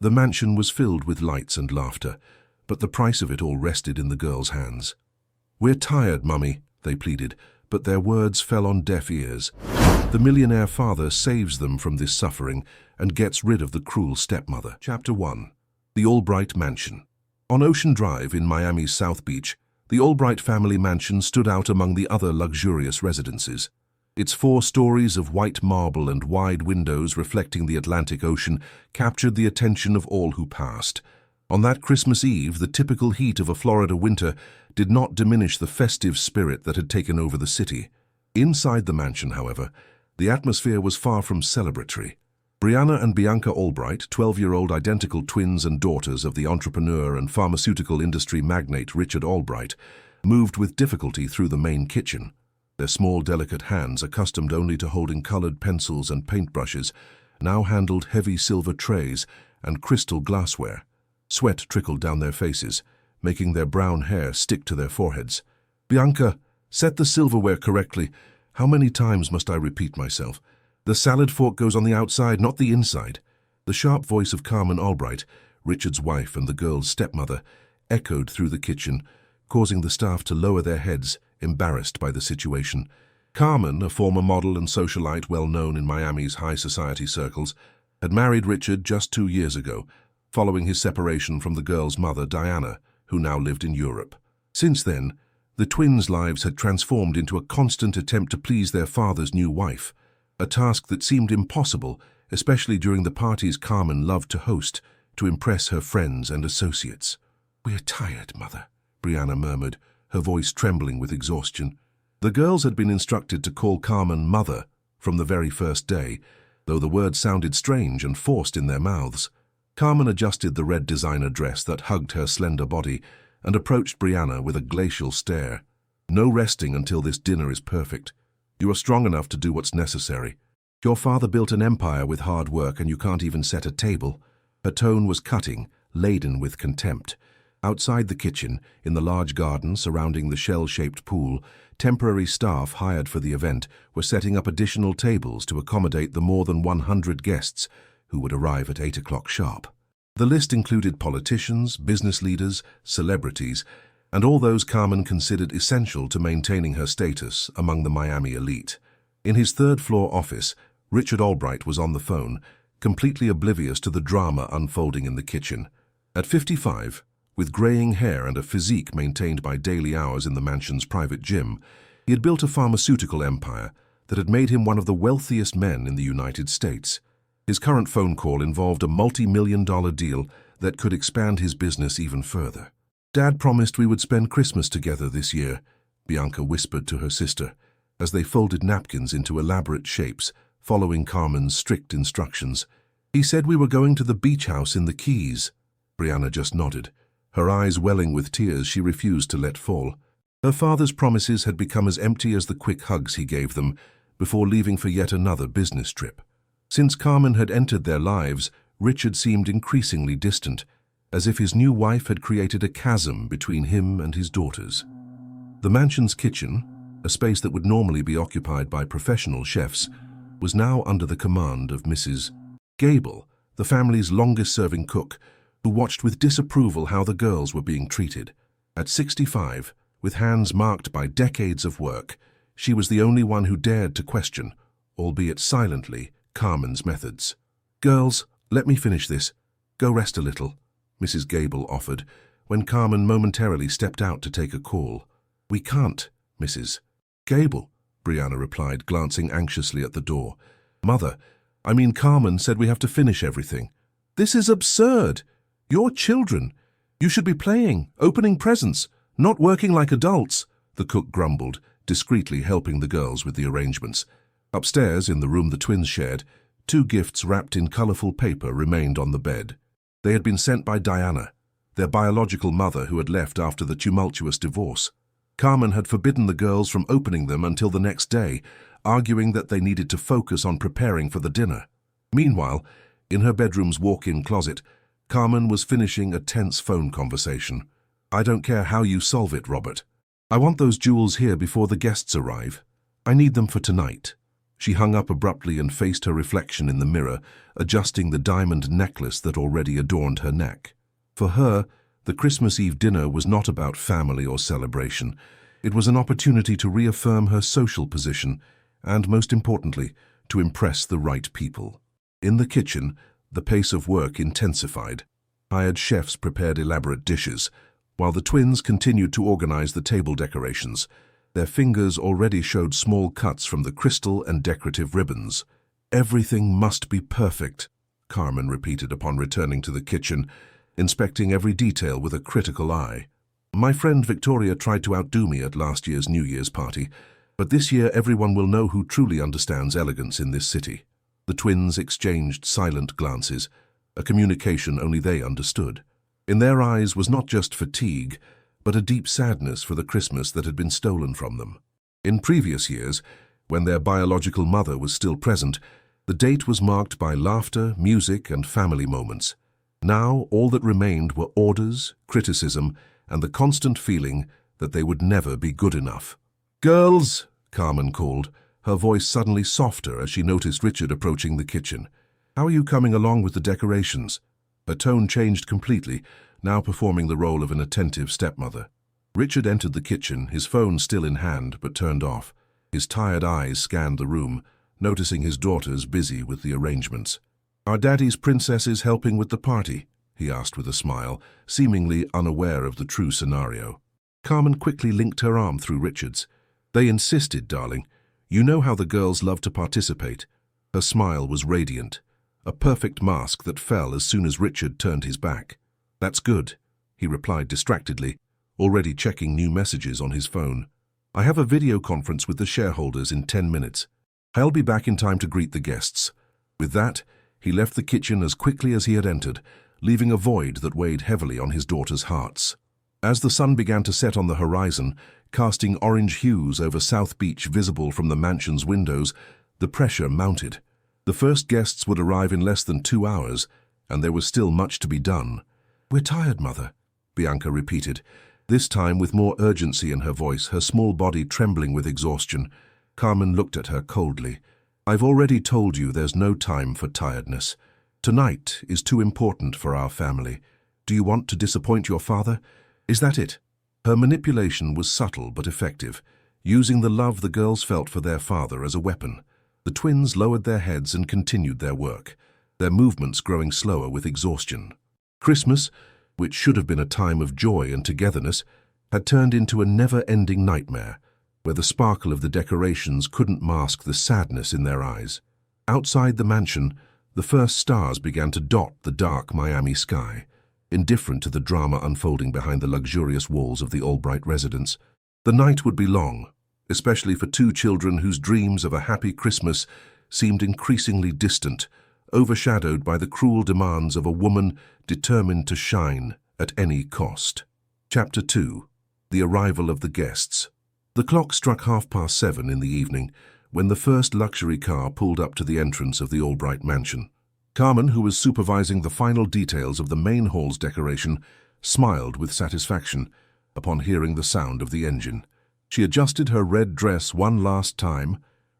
The mansion was filled with lights and laughter, but the price of it all rested in the girls' hands. "We're tired, Mummy," they pleaded, but their words fell on deaf ears. The millionaire father saves them from this suffering and gets rid of the cruel stepmother. Chapter 1. The Albright Mansion. On Ocean Drive in Miami's South Beach, the Albright family mansion stood out among the other luxurious residences. Its 4 stories of white marble and wide windows reflecting the Atlantic Ocean captured the attention of all who passed. On that Christmas Eve, the typical heat of a Florida winter did not diminish the festive spirit that had taken over the city. Inside the mansion, however, the atmosphere was far from celebratory. Brianna and Bianca Albright, 12-year-old identical twins and daughters of the entrepreneur and pharmaceutical industry magnate Richard Albright, moved with difficulty through the main kitchen. Their small, delicate hands, accustomed only to holding colored pencils and paintbrushes, now handled heavy silver trays and crystal glassware. Sweat trickled down their faces, making their brown hair stick to their foreheads. "Bianca, set the silverware correctly. How many times must I repeat myself? The salad fork goes on the outside, not the inside." The sharp voice of Carmen Albright, Richard's wife and the girl's stepmother, echoed through the kitchen, causing the staff to lower their heads, embarrassed by the situation. Carmen, a former model and socialite well known in Miami's high society circles, had married Richard just 2 years ago, following his separation from the girl's mother, Diana, who now lived in Europe. Since then, the twins' lives had transformed into a constant attempt to please their father's new wife, a task that seemed impossible, especially during the parties Carmen loved to host to impress her friends and associates. "We're tired, Mother," Brianna murmured, her voice trembling with exhaustion. The girls had been instructed to call Carmen Mother from the very first day, though the word sounded strange and forced in their mouths. Carmen adjusted the red designer dress that hugged her slender body and approached Brianna with a glacial stare. "No resting until this dinner is perfect. You are strong enough to do what's necessary. Your father built an empire with hard work and you can't even set a table." Her tone was cutting, laden with contempt. Outside the kitchen, in the large garden surrounding the shell-shaped pool, temporary staff hired for the event were setting up additional tables to accommodate the more than 100 guests who would arrive at 8 o'clock sharp. The list included politicians, business leaders, celebrities, and all those Carmen considered essential to maintaining her status among the Miami elite. In his third-floor office, Richard Albright was on the phone, completely oblivious to the drama unfolding in the kitchen. At 55, with graying hair and a physique maintained by daily hours in the mansion's private gym, he had built a pharmaceutical empire that had made him one of the wealthiest men in the United States. His current phone call involved a multi-million-dollar deal that could expand his business even further. "Dad promised we would spend Christmas together this year," Bianca whispered to her sister, as they folded napkins into elaborate shapes, following Carmen's strict instructions. "He said we were going to the beach house in the Keys." Brianna just nodded. Her eyes welling with tears she refused to let fall. Her father's promises had become as empty as the quick hugs he gave them before leaving for yet another business trip. Since Carmen had entered their lives, Richard seemed increasingly distant, as if his new wife had created a chasm between him and his daughters. The mansion's kitchen, a space that would normally be occupied by professional chefs, was now under the command of Mrs. Gable, the family's longest-serving cook, who watched with disapproval how the girls were being treated. At 65, with hands marked by decades of work, she was the only one who dared to question, albeit silently, Carmen's methods. "Girls, let me finish this. Go rest a little," Mrs. Gable offered, when Carmen momentarily stepped out to take a call. "We can't, Mrs. Gable," Brianna replied, glancing anxiously at the door. "Mother, I mean Carmen said we have to finish everything." "This is absurd. You're children. You should be playing, opening presents, not working like adults," the cook grumbled, discreetly helping the girls with the arrangements. Upstairs, in the room the twins shared, 2 gifts wrapped in colorful paper remained on the bed. They had been sent by Diana, their biological mother who had left after the tumultuous divorce. Carmen had forbidden the girls from opening them until the next day, arguing that they needed to focus on preparing for the dinner. Meanwhile, in her bedroom's walk-in closet, Carmen was finishing a tense phone conversation. "I don't care how you solve it, Robert. I want those jewels here before the guests arrive. I need them for tonight." She hung up abruptly and faced her reflection in the mirror, adjusting the diamond necklace that already adorned her neck. For her, the Christmas Eve dinner was not about family or celebration. It was an opportunity to reaffirm her social position and, most importantly, to impress the right people. In the kitchen, the pace of work intensified. Hired chefs prepared elaborate dishes, while the twins continued to organize the table decorations. Their fingers already showed small cuts from the crystal and decorative ribbons. "Everything must be perfect," Carmen repeated upon returning to the kitchen, inspecting every detail with a critical eye. "My friend Victoria tried to outdo me at last year's New Year's party, but this year everyone will know who truly understands elegance in this city." The twins exchanged silent glances, a communication only they understood. In their eyes was not just fatigue, but a deep sadness for the Christmas that had been stolen from them. In previous years, when their biological mother was still present, the date was marked by laughter, music, and family moments. Now, all that remained were orders, criticism, and the constant feeling that they would never be good enough. "Girls!" Carmen called, her voice suddenly softer as she noticed Richard approaching the kitchen. "How are you coming along with the decorations?" Her tone changed completely, now performing the role of an attentive stepmother. Richard entered the kitchen, his phone still in hand but turned off. His tired eyes scanned the room, noticing his daughters busy with the arrangements. "Are Daddy's princesses helping with the party?" he asked with a smile, seemingly unaware of the true scenario. Carmen quickly linked her arm through Richard's. "They insisted, darling. You know how the girls love to participate." Her smile was radiant, a perfect mask that fell as soon as Richard turned his back. "That's good," he replied distractedly, already checking new messages on his phone. "I have a video conference with the shareholders in 10 minutes. I'll be back in time to greet the guests." With that, he left the kitchen as quickly as he had entered, leaving a void that weighed heavily on his daughters' hearts. As the sun began to set on the horizon, casting orange hues over South Beach visible from the mansion's windows, the pressure mounted. The first guests would arrive in less than 2 hours, and there was still much to be done. "We're tired, Mother," Bianca repeated, this time with more urgency in her voice, her small body trembling with exhaustion. Carmen looked at her coldly. "I've already told you there's no time for tiredness. Tonight is too important for our family. Do you want to disappoint your father? Is that it?" Her manipulation was subtle but effective, using the love the girls felt for their father as a weapon. The twins lowered their heads and continued their work, their movements growing slower with exhaustion. Christmas, which should have been a time of joy and togetherness, had turned into a never-ending nightmare, where the sparkle of the decorations couldn't mask the sadness in their eyes. Outside the mansion, the first stars began to dot the dark Miami sky, indifferent to the drama unfolding behind the luxurious walls of the Albright residence. The night would be long, especially for two children whose dreams of a happy Christmas seemed increasingly distant, overshadowed by the cruel demands of a woman determined to shine at any cost. Chapter 2. The Arrival of the Guests. The clock struck 7:30 in the evening when the first luxury car pulled up to the entrance of the Albright mansion. Carmen, who was supervising the final details of the main hall's decoration, smiled with satisfaction upon hearing the sound of the engine. She adjusted her red dress one last time,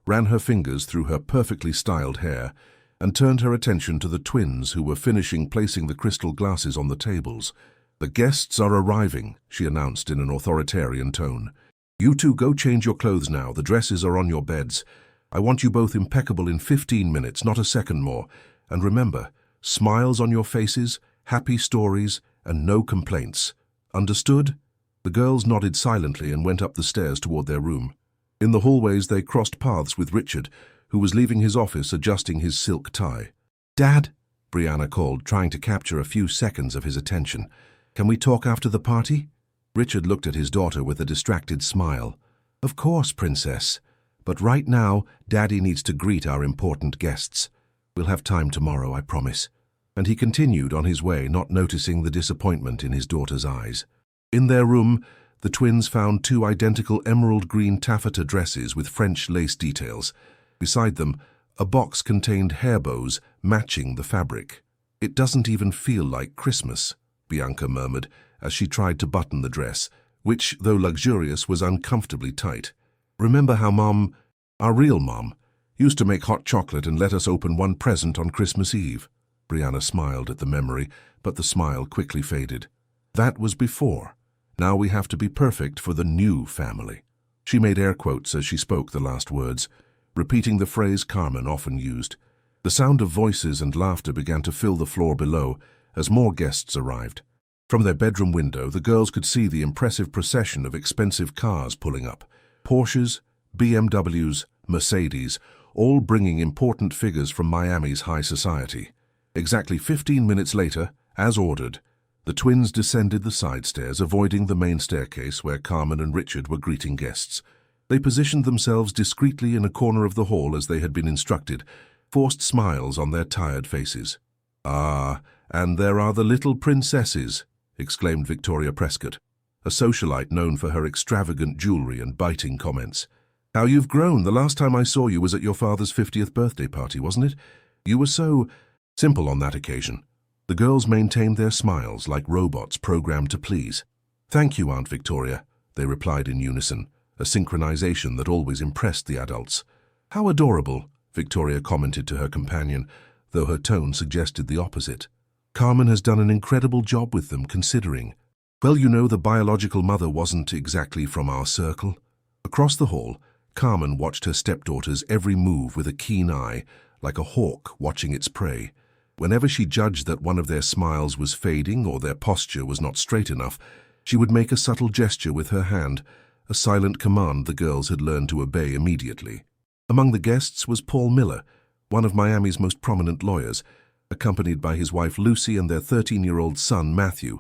ran her fingers through her perfectly styled hair, and turned her attention to the twins who were finishing placing the crystal glasses on the tables. "The guests are arriving," she announced in an authoritarian tone. "You two go change your clothes now. The dresses are on your beds. I want you both impeccable in 15 minutes, not a second more. And remember, smiles on your faces, happy stories, and no complaints. Understood?" The girls nodded silently and went up the stairs toward their room. In the hallways they crossed paths with Richard, who was leaving his office adjusting his silk tie. "Dad," Brianna called, trying to capture a few seconds of his attention. "Can we talk after the party?" Richard looked at his daughter with a distracted smile. "Of course, Princess. But right now, Daddy needs to greet our important guests. We'll have time tomorrow, I promise." And he continued on his way, not noticing the disappointment in his daughter's eyes. In their room, the twins found two identical emerald green taffeta dresses with French lace details. Beside them, a box contained hair bows matching the fabric. "It doesn't even feel like Christmas," Bianca murmured as she tried to button the dress, which, though luxurious, was uncomfortably tight. "Remember how Mom, our real Mom, Used to make hot chocolate and let us open one present on Christmas Eve. Brianna smiled at the memory, but the smile quickly faded. That was before. Now we have to be perfect for the new family. She made air quotes as she spoke the last words, repeating the phrase Carmen often used. The sound of voices and laughter began to fill the floor below as more guests arrived. From their bedroom window, the girls could see the impressive procession of expensive cars pulling up. Porsches, BMWs, Mercedes, all bringing important figures from Miami's high society. Exactly 15 minutes later, as ordered, the twins descended the side stairs, avoiding the main staircase where Carmen and Richard were greeting guests. They positioned themselves discreetly in a corner of the hall as they had been instructed, forced smiles on their tired faces. "Ah, and there are the little princesses," exclaimed Victoria Prescott, a socialite known for her extravagant jewelry and biting comments. "How you've grown. The last time I saw you was at your father's 50th birthday party, wasn't it? You were so simple on that occasion." The girls maintained their smiles like robots programmed to please. "Thank you, Aunt Victoria," they replied in unison, a synchronization that always impressed the adults. "How adorable," Victoria commented to her companion, though her tone suggested the opposite. "Carmen has done an incredible job with them, considering. Well, you know, the biological mother wasn't exactly from our circle." Across the hall, Carmen watched her stepdaughter's every move with a keen eye, like a hawk watching its prey. Whenever she judged that one of their smiles was fading or their posture was not straight enough, she would make a subtle gesture with her hand, a silent command the girls had learned to obey immediately. Among the guests was Paul Miller, one of Miami's most prominent lawyers, accompanied by his wife Lucy and their 13-year-old son Matthew,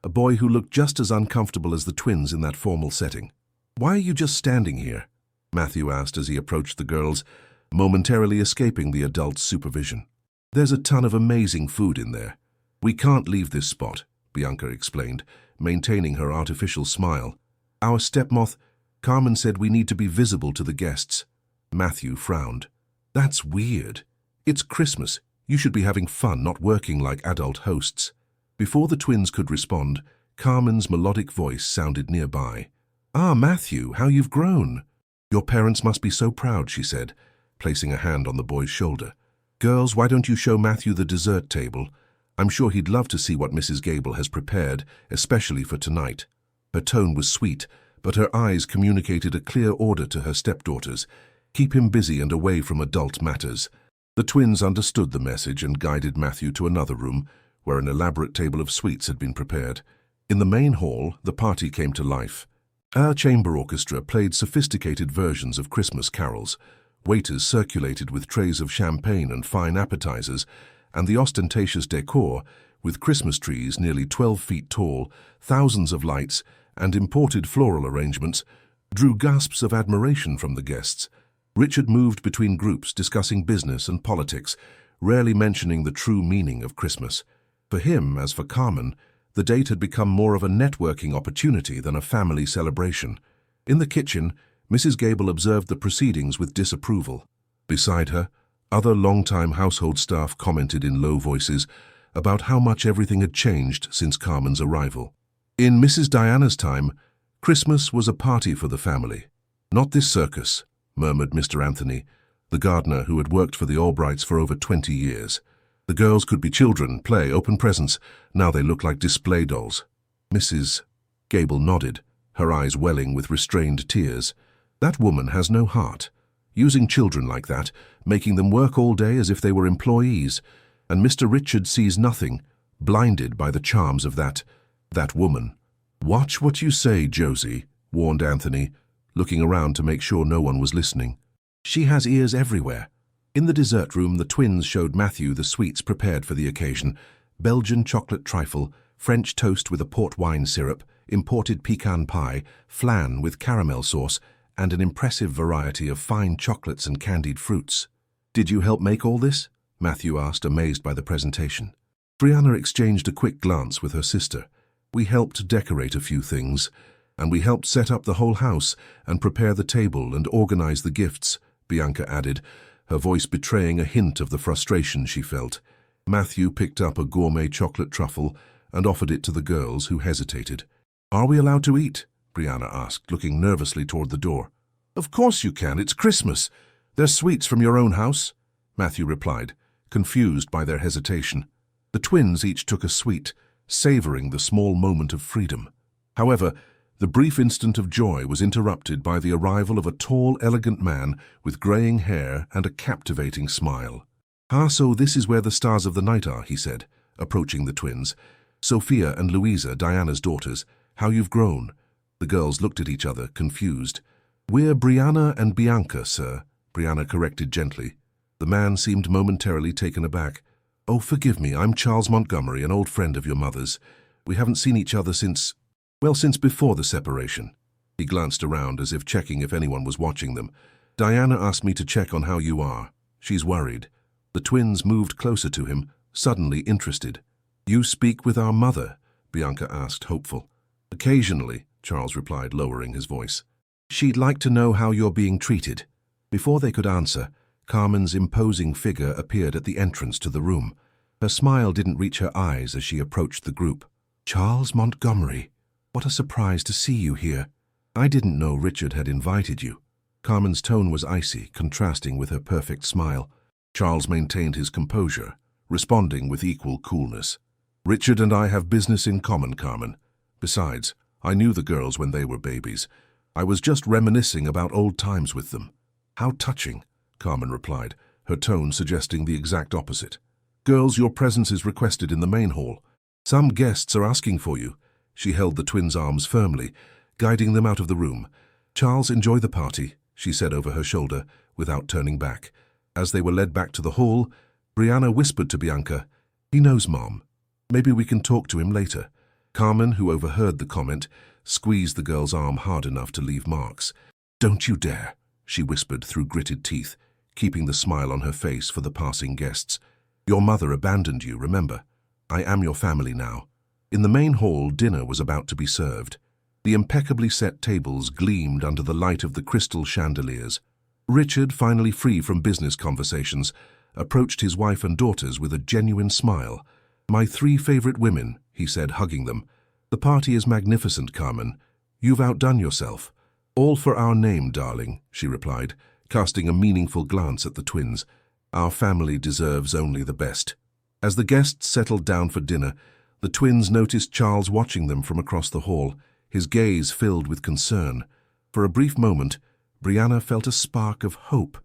a boy who looked just as uncomfortable as the twins in that formal setting. "Why are you just standing here?" Matthew asked as he approached the girls, momentarily escaping the adults' supervision. "There's a ton of amazing food in there. We can't leave this spot," Bianca explained, maintaining her artificial smile. "Our stepmother, Carmen, said we need to be visible to the guests." Matthew frowned. "That's weird. It's Christmas. You should be having fun, not working like adult hosts." Before the twins could respond, Carmen's melodic voice sounded nearby. "Ah, Matthew, how you've grown. Your parents must be so proud," she said, placing a hand on the boy's shoulder. "Girls, why don't you show Matthew the dessert table? I'm sure he'd love to see what Mrs. Gable has prepared, especially for tonight." Her tone was sweet, but her eyes communicated a clear order to her stepdaughters. Keep him busy and away from adult matters. The twins understood the message and guided Matthew to another room, where an elaborate table of sweets had been prepared. In the main hall, the party came to life. Our chamber orchestra played sophisticated versions of Christmas carols. Waiters circulated with trays of champagne and fine appetizers, and the ostentatious decor, with Christmas trees nearly 12 feet tall, thousands of lights, and imported floral arrangements, drew gasps of admiration from the guests. Richard moved between groups discussing business and politics, rarely mentioning the true meaning of Christmas. For him, as for Carmen, the date had become more of a networking opportunity than a family celebration. In the kitchen, Mrs. Gable observed the proceedings with disapproval. Beside her, other long-time household staff commented in low voices about how much everything had changed since Carmen's arrival. In Mrs. Diana's time, Christmas was a party for the family. "Not this circus," murmured Mr. Anthony, the gardener who had worked for the Albrights for over 20 years. "The girls could be children, play, open presents. Now they look like display dolls." Mrs. Gable nodded, her eyes welling with restrained tears. "That woman has no heart. Using children like that, making them work all day as if they were employees. And Mr. Richard sees nothing, blinded by the charms of that woman." "Watch what you say, Josie," warned Anthony, looking around to make sure no one was listening. "She has ears everywhere." In the dessert room, the twins showed Matthew the sweets prepared for the occasion: Belgian chocolate trifle, French toast with a port wine syrup, imported pecan pie, flan with caramel sauce, and an impressive variety of fine chocolates and candied fruits. "Did you help make all this?" Matthew asked, amazed by the presentation. Brianna exchanged a quick glance with her sister. "We helped decorate a few things, and we helped set up the whole house and prepare the table and organize the gifts," Bianca added, her voice betraying a hint of the frustration she felt. Matthew picked up a gourmet chocolate truffle and offered it to the girls, who hesitated. "Are we allowed to eat?" Brianna asked, looking nervously toward the door. "Of course you can, it's Christmas. "They're sweets from your own house," Matthew replied, confused by their hesitation. The twins each took a sweet, savoring the small moment of freedom. However, the brief instant of joy was interrupted by the arrival of a tall, elegant man with graying hair and a captivating smile. "Ah, so this is where the stars of the night are," he said, approaching the twins. "Sophia and Louisa, Diana's daughters, how you've grown." The girls looked at each other, confused. "We're Brianna and Bianca, sir," Brianna corrected gently. The man seemed momentarily taken aback. "Oh, forgive me, I'm Charles Montgomery, an old friend of your mother's. We haven't seen each other since before the separation." He glanced around as if checking if anyone was watching them. "Diana asked me to check on how you are. She's worried." The twins moved closer to him, suddenly interested. "You speak with our mother?" Bianca asked, hopeful. "Occasionally," Charles replied, lowering his voice. "She'd like to know how you're being treated." Before they could answer, Carmen's imposing figure appeared at the entrance to the room. Her smile didn't reach her eyes as she approached the group. "Charles Montgomery, what a surprise to see you here. I didn't know Richard had invited you." Carmen's tone was icy, contrasting with her perfect smile. Charles maintained his composure, responding with equal coolness. "Richard and I have business in common, Carmen. Besides, I knew the girls when they were babies. I was just reminiscing about old times with them." "How touching," Carmen replied, her tone suggesting the exact opposite. "Girls, your presence is requested in the main hall. Some guests are asking for you." She held the twins' arms firmly, guiding them out of the room. "Charles, enjoy the party," she said over her shoulder, without turning back. As they were led back to the hall, Brianna whispered to Bianca, "He knows, Mom. Maybe we can talk to him later." Carmen, who overheard the comment, squeezed the girl's arm hard enough to leave marks. "Don't you dare," she whispered through gritted teeth, keeping the smile on her face for the passing guests. "Your mother abandoned you, remember? I am your family now." In the main hall, dinner was about to be served. The impeccably set tables gleamed under the light of the crystal chandeliers. Richard, finally free from business conversations, approached his wife and daughters with a genuine smile. "My 3 favorite women," he said, hugging them. "The party is magnificent, Carmen. You've outdone yourself." "All for our name, darling," she replied, casting a meaningful glance at the twins. "Our family deserves only the best." As the guests settled down for dinner, the twins noticed Charles watching them from across the hall, his gaze filled with concern. For a brief moment, Brianna felt a spark of hope.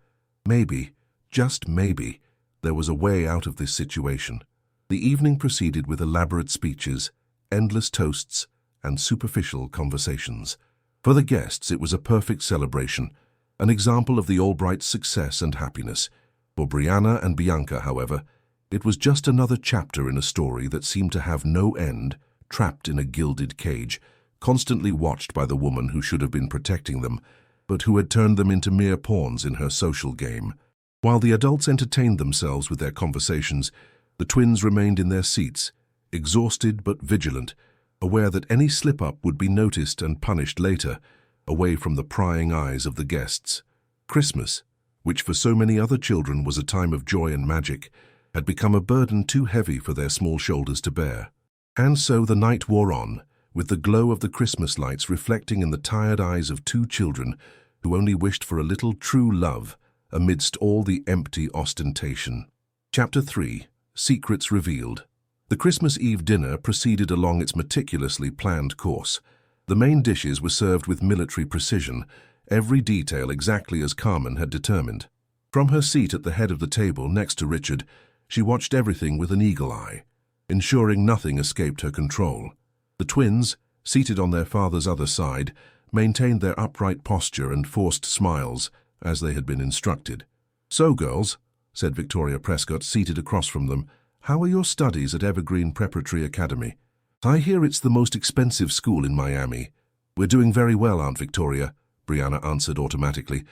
Maybe, just maybe, there was a way out of this situation. The evening proceeded with elaborate speeches, endless toasts, and superficial conversations. For the guests, it was a perfect celebration, an example of the Albrights' success and happiness. For Brianna and Bianca, however, it was just another chapter in a story that seemed to have no end, trapped in a gilded cage, constantly watched by the woman who should have been protecting them, but who had turned them into mere pawns in her social game. While the adults entertained themselves with their conversations, the twins remained in their seats, exhausted but vigilant, aware that any slip-up would be noticed and punished later, away from the prying eyes of the guests. Christmas, which for so many other children was a time of joy and magic, had become a burden too heavy for their small shoulders to bear. And so the night wore on, with the glow of the Christmas lights reflecting in the tired eyes of 2 children who only wished for a little true love amidst all the empty ostentation. Chapter 3. Secrets Revealed. The Christmas Eve dinner proceeded along its meticulously planned course. The main dishes were served with military precision, every detail exactly as Carmen had determined. From her seat at the head of the table next to Richard, she watched everything with an eagle eye, ensuring nothing escaped her control. The twins, seated on their father's other side, maintained their upright posture and forced smiles, as they had been instructed. "So, girls," said Victoria Prescott, seated across from them, "how are your studies at Evergreen Preparatory Academy?" "I hear it's the most expensive school in Miami." "We're doing very well, Aunt Victoria," Brianna answered automatically.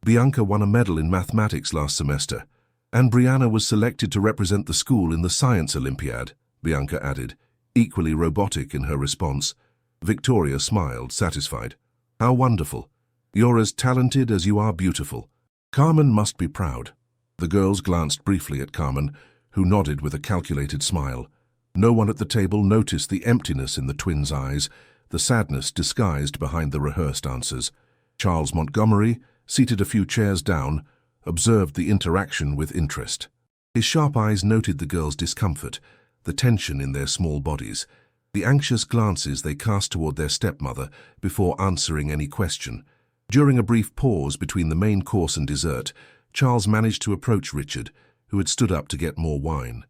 "Bianca won a medal in mathematics last semester, and Brianna was selected to represent the school in the Science Olympiad," Bianca added, equally robotic in her response. Victoria smiled, satisfied. "How wonderful. You're as talented as you are beautiful. Carmen must be proud." The girls glanced briefly at Carmen, who nodded with a calculated smile. No one at the table noticed the emptiness in the twins' eyes, the sadness disguised behind the rehearsed answers. Charles Montgomery, seated a few chairs down, observed the interaction with interest. His sharp eyes noted the girls' discomfort, the tension in their small bodies, the anxious glances they cast toward their stepmother before answering any question. During a brief pause between the main course and dessert, Charles managed to approach Richard, who had stood up to get more wine.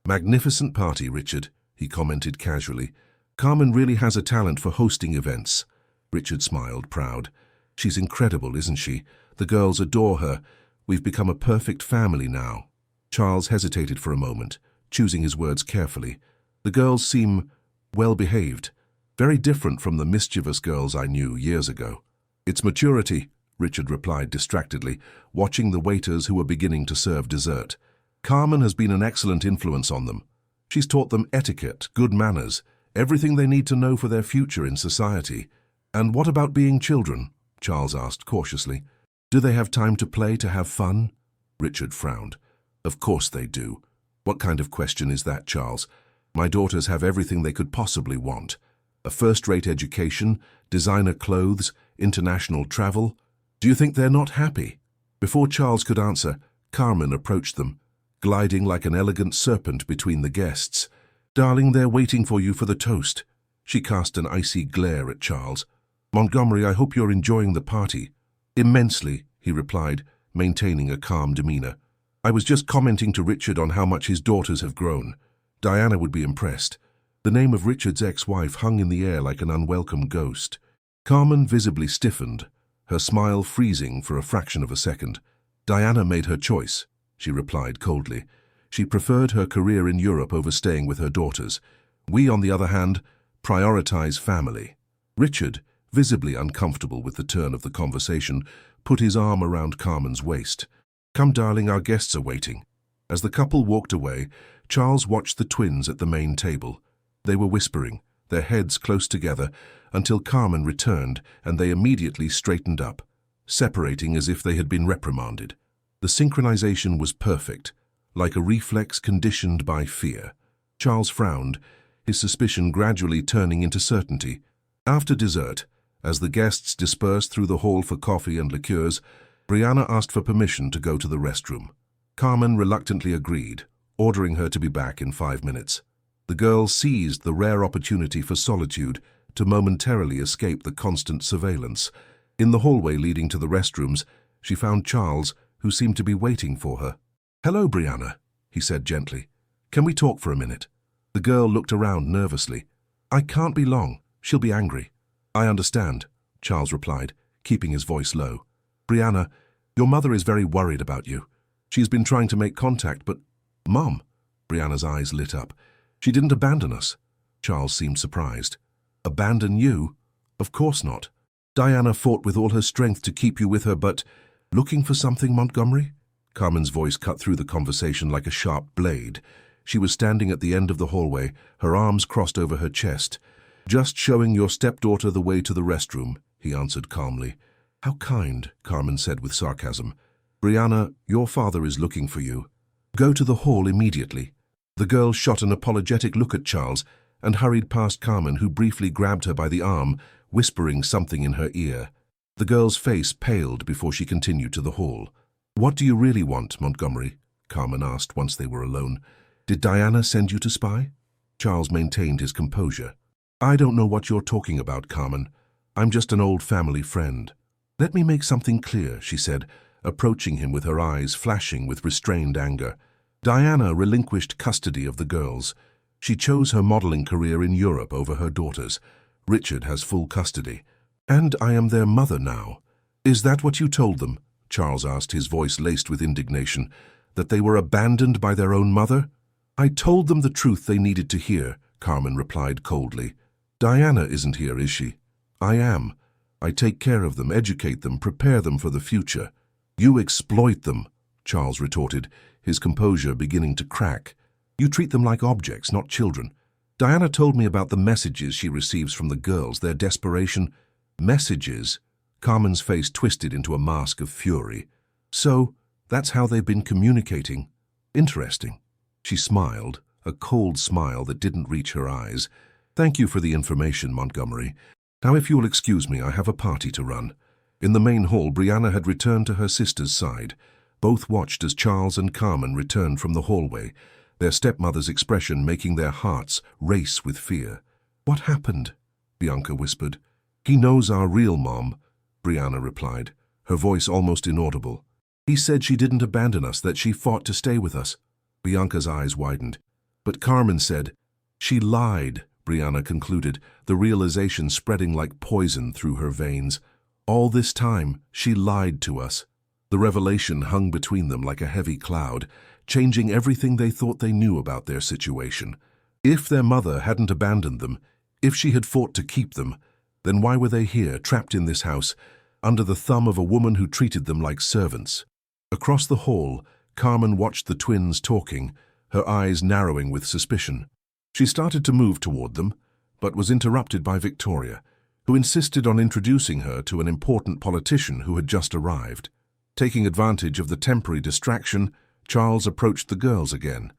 "Magnificent party, Richard," he commented casually. "Carmen really has a talent for hosting events." Richard smiled, proud. "She's incredible, isn't she? The girls adore her. We've become a perfect family now." Charles hesitated for a moment, choosing his words carefully. "The girls seem well-behaved, very different from the mischievous girls I knew years ago." "It's maturity," Richard replied distractedly, watching the waiters who were beginning to serve dessert. "Carmen has been an excellent influence on them. She's taught them etiquette, good manners, everything they need to know for their future in society." "And what about being children?" Charles asked cautiously. "Do they have time to play, to have fun?" Richard frowned. "Of course they do." "What kind of question is that, Charles? My daughters have everything they could possibly want. A first-rate education, designer clothes, international travel. Do you think they're not happy?" Before Charles could answer, Carmen approached them, gliding like an elegant serpent between the guests. "Darling, they're waiting for you for the toast." She cast an icy glare at Charles. "Montgomery, I hope you're enjoying the party." "Immensely," he replied, maintaining a calm demeanor. "I was just commenting to Richard on how much his daughters have grown. Diana would be impressed." The name of Richard's ex-wife hung in the air like an unwelcome ghost. Carmen visibly stiffened, her smile freezing for a fraction of a second. "Diana made her choice," she replied coldly. "She preferred her career in Europe over staying with her daughters. We, on the other hand, prioritize family." Richard, visibly uncomfortable with the turn of the conversation, put his arm around Carmen's waist. "Come, darling, our guests are waiting." As the couple walked away, Charles watched the twins at the main table. They were whispering, their heads close together, until Carmen returned and they immediately straightened up, separating as if they had been reprimanded. The synchronization was perfect, like a reflex conditioned by fear. Charles frowned, his suspicion gradually turning into certainty. After dessert, as the guests dispersed through the hall for coffee and liqueurs, Brianna asked for permission to go to the restroom. Carmen reluctantly agreed, ordering her to be back in 5 minutes. The girl seized the rare opportunity for solitude to momentarily escape the constant surveillance. In the hallway leading to the restrooms, she found Charles, who seemed to be waiting for her. "Hello, Brianna," he said gently. "Can we talk for a minute?" The girl looked around nervously. "I can't be long. She'll be angry." "I understand," Charles replied, keeping his voice low. "Brianna, your mother is very worried about you. She's been trying to make contact, but—" "Mom!" Brianna's eyes lit up. "She didn't abandon us." Charles seemed surprised. "Abandon you? Of course not. Diana fought with all her strength to keep you with her, but—" "Looking for something, Montgomery?" Carmen's voice cut through the conversation like a sharp blade. She was standing at the end of the hallway, her arms crossed over her chest. "Just showing your stepdaughter the way to the restroom," he answered calmly. "How kind," Carmen said with sarcasm. "Brianna, your father is looking for you. Go to the hall immediately." The girl shot an apologetic look at Charles and hurried past Carmen, who briefly grabbed her by the arm, whispering something in her ear. The girl's face paled before she continued to the hall. "What do you really want, Montgomery?" Carmen asked once they were alone. "Did Diana send you to spy?" Charles maintained his composure. "I don't know what you're talking about, Carmen. I'm just an old family friend." "Let me make something clear," she said, approaching him with her eyes flashing with restrained anger. "Diana relinquished custody of the girls. She chose her modeling career in Europe over her daughters. Richard has full custody. And I am their mother now." "Is that what you told them?" Charles asked, his voice laced with indignation. "That they were abandoned by their own mother?" "I told them the truth they needed to hear," Carmen replied coldly. "Diana isn't here, is she?" "I am. I take care of them, educate them, prepare them for the future." "You exploit them," Charles retorted, his composure beginning to crack. "You treat them like objects, not children. Diana told me about the messages she receives from the girls, their desperation." "Messages?" Carmen's face twisted into a mask of fury. "So, that's how they've been communicating. Interesting." She smiled, a cold smile that didn't reach her eyes. "Thank you for the information, Montgomery. Now, if you'll excuse me, I have a party to run." In the main hall, Brianna had returned to her sister's side. Both watched as Charles and Carmen returned from the hallway, their stepmother's expression making their hearts race with fear. "What happened?" Bianca whispered. "He knows our real mom," Brianna replied, her voice almost inaudible. "He said she didn't abandon us, that she fought to stay with us." Bianca's eyes widened. "But Carmen said—" "She lied," Brianna concluded, the realization spreading like poison through her veins. "All this time, she lied to us." The revelation hung between them like a heavy cloud, changing everything they thought they knew about their situation. If their mother hadn't abandoned them, if she had fought to keep them, then why were they here, trapped in this house, under the thumb of a woman who treated them like servants? Across the hall, Carmen watched the twins talking, her eyes narrowing with suspicion. She started to move toward them, but was interrupted by Victoria, who insisted on introducing her to an important politician who had just arrived. Taking advantage of the temporary distraction, Charles approached the girls again.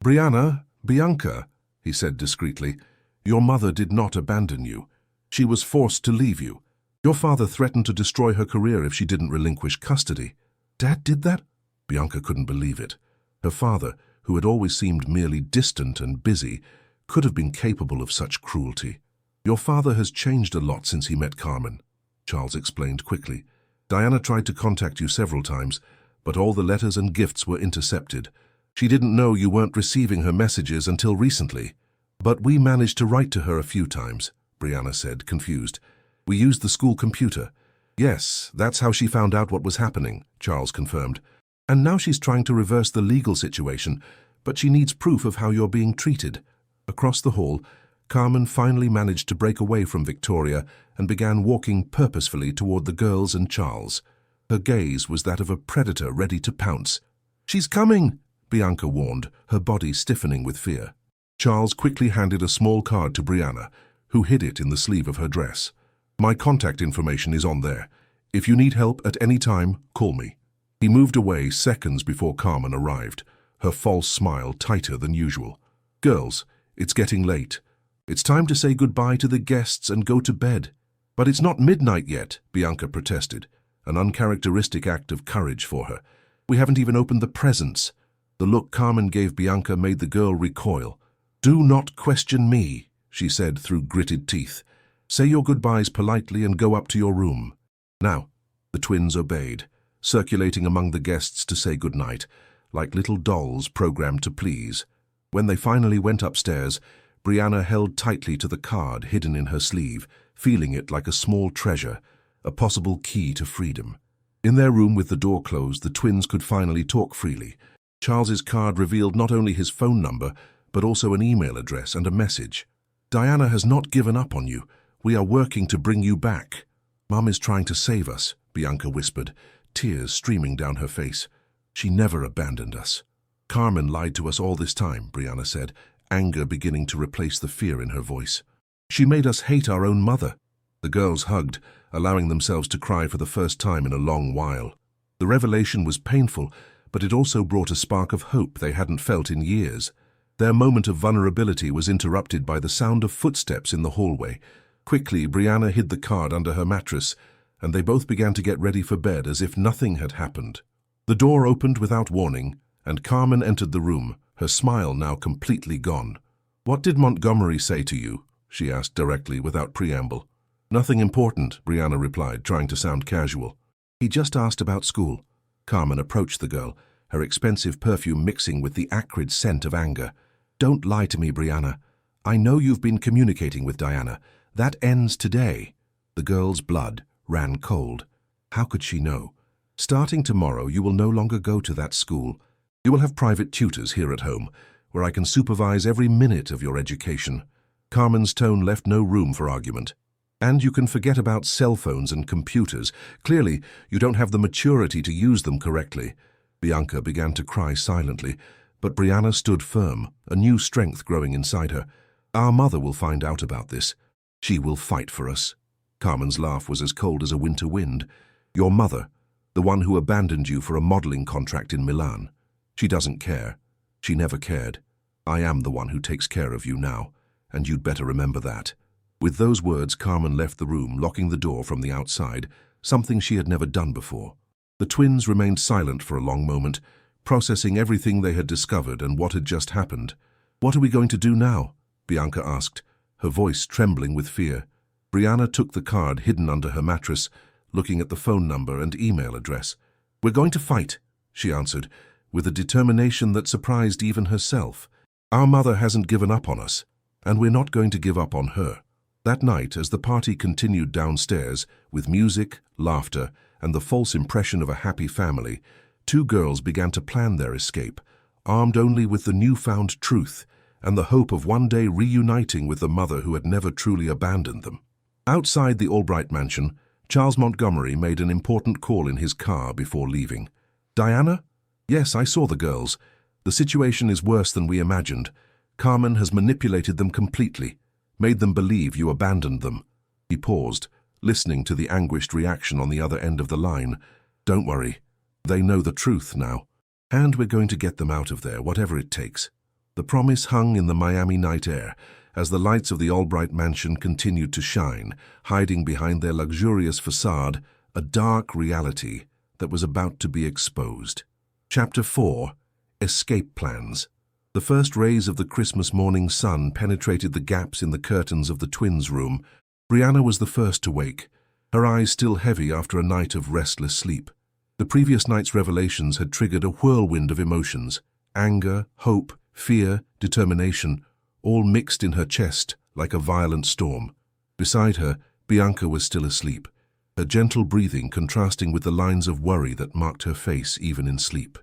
"Brianna, Bianca," he said discreetly, "your mother did not abandon you. She was forced to leave you. Your father threatened to destroy her career if she didn't relinquish custody." "Dad did that?" Bianca couldn't believe it. Her father, who had always seemed merely distant and busy, could have been capable of such cruelty. "Your father has changed a lot since he met Carmen," Charles explained quickly. "Diana tried to contact you several times, but all the letters and gifts were intercepted. She didn't know you weren't receiving her messages until recently. But we managed to write to her a few times," Brianna said, confused. "We used the school computer." "Yes, that's how she found out what was happening," Charles confirmed. "And now she's trying to reverse the legal situation, but she needs proof of how you're being treated." Across the hall, Carmen finally managed to break away from Victoria and began walking purposefully toward the girls and Charles. Her gaze was that of a predator ready to pounce. "She's coming!" Bianca warned, her body stiffening with fear. Charles quickly handed a small card to Brianna, who hid it in the sleeve of her dress. "My contact information is on there. If you need help at any time, call me." He moved away seconds before Carmen arrived, her false smile tighter than usual. "Girls, it's getting late. It's time to say goodbye to the guests and go to bed." "But it's not midnight yet," Bianca protested, an uncharacteristic act of courage for her. "We haven't even opened the presents." The look Carmen gave Bianca made the girl recoil. "Do not question me," she said through gritted teeth. "Say your goodbyes politely and go up to your room." Now, the twins obeyed, circulating among the guests to say goodnight, like little dolls programmed to please. When they finally went upstairs, Brianna held tightly to the card hidden in her sleeve, feeling it like a small treasure, a possible key to freedom. In their room with the door closed, the twins could finally talk freely. Charles's card revealed not only his phone number, but also an email address and a message. "Diana has not given up on you. We are working to bring you back." "Mom is trying to save us," Bianca whispered, tears streaming down her face. "She never abandoned us." "Carmen lied to us all this time," Brianna said, anger beginning to replace the fear in her voice. "She made us hate our own mother." The girls hugged, allowing themselves to cry for the first time in a long while. The revelation was painful, but it also brought a spark of hope they hadn't felt in years. Their moment of vulnerability was interrupted by the sound of footsteps in the hallway. Quickly, Brianna hid the card under her mattress, and they both began to get ready for bed as if nothing had happened. The door opened without warning, and Carmen entered the room, her smile now completely gone. "What did Montgomery say to you?" she asked directly, without preamble. "Nothing important," Brianna replied, trying to sound casual. "He just asked about school." Carmen approached the girl, her expensive perfume mixing with the acrid scent of anger. "Don't lie to me, Brianna. I know you've been communicating with Diana. That ends today." The girl's blood ran cold. How could she know? "Starting tomorrow, you will no longer go to that school. You will have private tutors here at home, where I can supervise every minute of your education." Carmen's tone left no room for argument. "And you can forget about cell phones and computers. Clearly, you don't have the maturity to use them correctly." Bianca began to cry silently, but Brianna stood firm, a new strength growing inside her. "Our mother will find out about this. She will fight for us." Carmen's laugh was as cold as a winter wind. "Your mother, the one who abandoned you for a modeling contract in Milan. She doesn't care. She never cared. I am the one who takes care of you now, and you'd better remember that." With those words, Carmen left the room, locking the door from the outside, something she had never done before. The twins remained silent for a long moment, processing everything they had discovered and what had just happened. "What are we going to do now?" Bianca asked, her voice trembling with fear. Brianna took the card hidden under her mattress, looking at the phone number and email address. "We're going to fight," she answered, with a determination that surprised even herself. "Our mother hasn't given up on us, and we're not going to give up on her." That night, as the party continued downstairs, with music, laughter, and the false impression of a happy family, two girls began to plan their escape, armed only with the newfound truth and the hope of one day reuniting with the mother who had never truly abandoned them. Outside the Albright mansion, Charles Montgomery made an important call in his car before leaving. "Diana?" "Yes, I saw the girls. The situation is worse than we imagined. Carmen has manipulated them completely, made them believe you abandoned them." He paused, listening to the anguished reaction on the other end of the line. "Don't worry. They know the truth now. And we're going to get them out of there, whatever it takes." The promise hung in the Miami night air as the lights of the Albright mansion continued to shine, hiding behind their luxurious facade a dark reality that was about to be exposed. Chapter 4. Escape Plans. The first rays of the Christmas morning sun penetrated the gaps in the curtains of the twins' room. Brianna was the first to wake, her eyes still heavy after a night of restless sleep. The previous night's revelations had triggered a whirlwind of emotions: anger, hope, fear, determination, all mixed in her chest like a violent storm. Beside her, Bianca was still asleep, her gentle breathing contrasting with the lines of worry that marked her face even in sleep.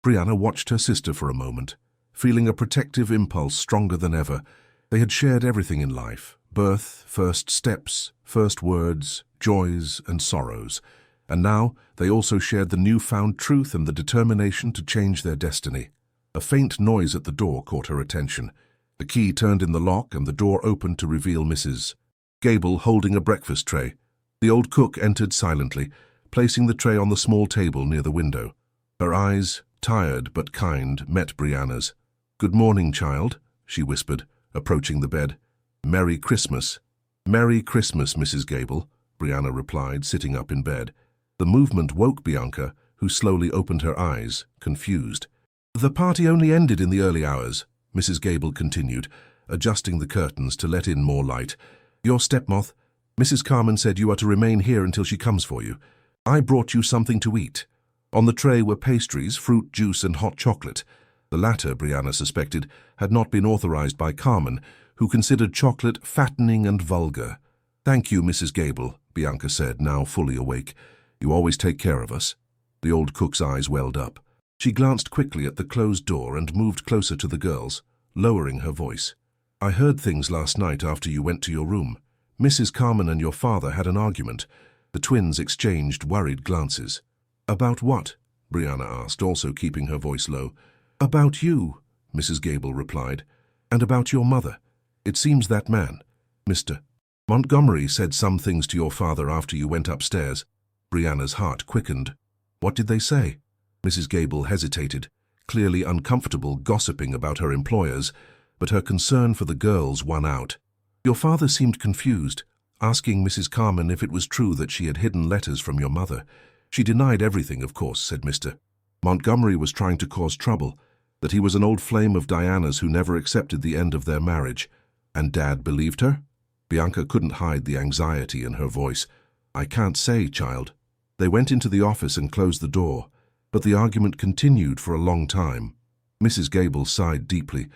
Brianna watched her sister for a moment, feeling a protective impulse stronger than ever. They had shared everything in life: birth, first steps, first words, joys and sorrows. And now they also shared the newfound truth and the determination to change their destiny. A faint noise at the door caught her attention. The key turned in the lock and the door opened to reveal Mrs. Gable holding a breakfast tray. The old cook entered silently, placing the tray on the small table near the window. Her eyes, tired but kind, met Brianna's. "Good morning, child," she whispered, approaching the bed. "Merry Christmas." "Merry Christmas, Mrs. Gable," Brianna replied, sitting up in bed. The movement woke Bianca, who slowly opened her eyes, confused. "The party only ended in the early hours," Mrs. Gable continued, adjusting the curtains to let in more light. "Your stepmother, Mrs. Carmen, said you are to remain here until she comes for you. I brought you something to eat." On the tray were pastries, fruit juice and hot chocolate. The latter, Brianna suspected, had not been authorized by Carmen, who considered chocolate fattening and vulgar. "Thank you, Mrs. Gable," Bianca said, now fully awake. "You always take care of us." The old cook's eyes welled up. She glanced quickly at the closed door and moved closer to the girls, lowering her voice. "I heard things last night after you went to your room. Mrs. Carmen and your father had an argument." The twins exchanged worried glances. "About what?" Brianna asked, also keeping her voice low. "About you," Mrs. Gable replied, "and about your mother. It seems that man, Mr. Montgomery, said some things to your father after you went upstairs." Brianna's heart quickened. "What did they say?" Mrs. Gable hesitated, clearly uncomfortable gossiping about her employers, but her concern for the girls won out. "Your father seemed confused, asking Mrs. Carmen if it was true that she had hidden letters from your mother. She denied everything, of course," said Mr. Montgomery was trying to cause trouble, that he was an old flame of Diana's who never accepted the end of their marriage. "And Dad believed her?" Bianca couldn't hide the anxiety in her voice. "I can't say, child." They went into the office and closed the door, but the argument continued for a long time. Mrs. Gable sighed deeply.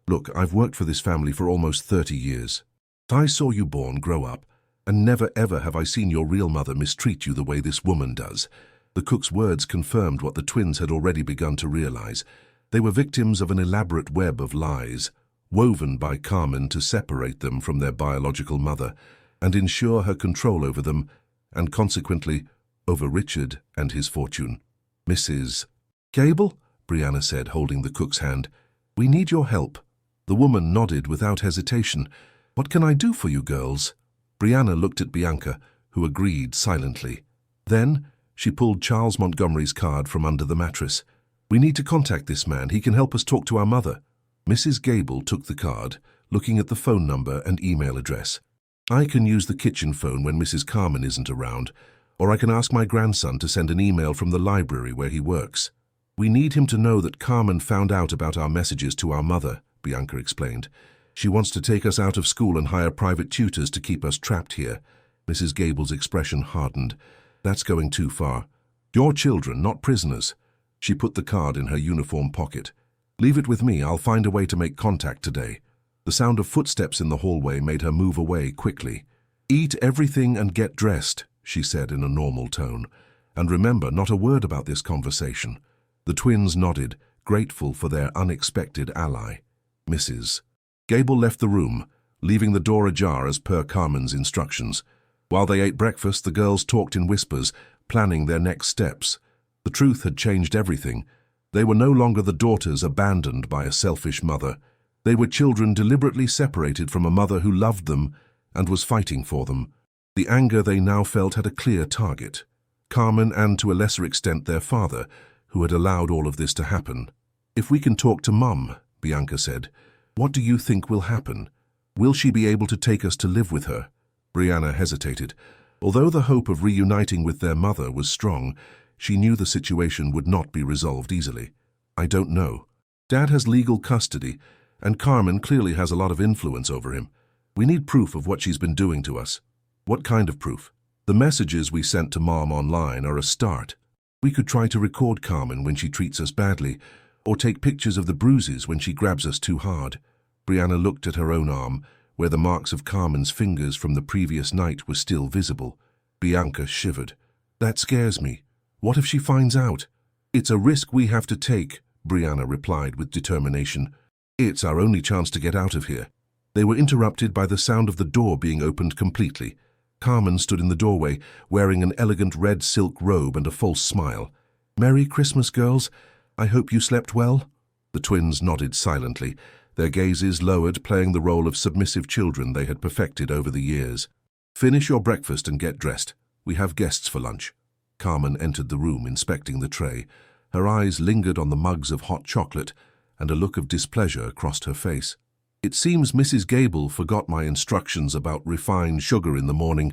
"Look, I've worked for this family for almost 30 years. I saw you born, grow up, and never ever have I seen your real mother mistreat you the way this woman does." The cook's words confirmed what the twins had already begun to realize. They were victims of an elaborate web of lies, woven by Carmen to separate them from their biological mother and ensure her control over them, and consequently over Richard and his fortune. "Mrs. Gable," Brianna said, holding the cook's hand, "we need your help." The woman nodded without hesitation. "What can I do for you girls?" Brianna looked at Bianca, who agreed silently. Then she pulled Charles Montgomery's card from under the mattress. "We need to contact this man. He can help us talk to our mother." Mrs. Gable took the card, looking at the phone number and email address. "I can use the kitchen phone when Mrs. Carmen isn't around, Or I can ask my grandson to send an email from the library where he works. We need him to know that Carmen found out about our messages to our mother, Bianca explained. She wants to take us out of school and hire private tutors to keep us trapped here. Mrs. Gable's expression hardened. That's going too far. Your children, not prisoners. She put the card in her uniform pocket. Leave it with me, I'll find a way to make contact today. The sound of footsteps in the hallway made her move away quickly. Eat everything and get dressed, she said in a normal tone. And remember, not a word about this conversation. The twins nodded, grateful for their unexpected ally. Mrs. Gable left the room, leaving the door ajar as per Carmen's instructions. While they ate breakfast, the girls talked in whispers, planning their next steps. The truth had changed everything. They were no longer the daughters abandoned by a selfish mother. They were children deliberately separated from a mother who loved them and was fighting for them. The anger they now felt had a clear target. Carmen and, to a lesser extent, their father, who had allowed all of this to happen. If we can talk to Mum, Bianca said, what do you think will happen? Will she be able to take us to live with her? Brianna hesitated. Although the hope of reuniting with their mother was strong, she knew the situation would not be resolved easily. I don't know. Dad has legal custody, and Carmen clearly has a lot of influence over him. We need proof of what she's been doing to us. What kind of proof? The messages we sent to Mom online are a start. We could try to record Carmen when she treats us badly, or take pictures of the bruises when she grabs us too hard. Brianna looked at her own arm, where the marks of Carmen's fingers from the previous night were still visible. Bianca shivered. That scares me. What if she finds out? It's a risk we have to take, Brianna replied with determination. It's our only chance to get out of here. They were interrupted by the sound of the door being opened completely. Carmen stood in the doorway, wearing an elegant red silk robe and a false smile. Merry Christmas, girls. I hope you slept well? The twins nodded silently, their gazes lowered, playing the role of submissive children they had perfected over the years. Finish your breakfast and get dressed. We have guests for lunch. Carmen entered the room, inspecting the tray. Her eyes lingered on the mugs of hot chocolate, and a look of displeasure crossed her face. It seems Mrs. Gable forgot my instructions about refined sugar in the morning.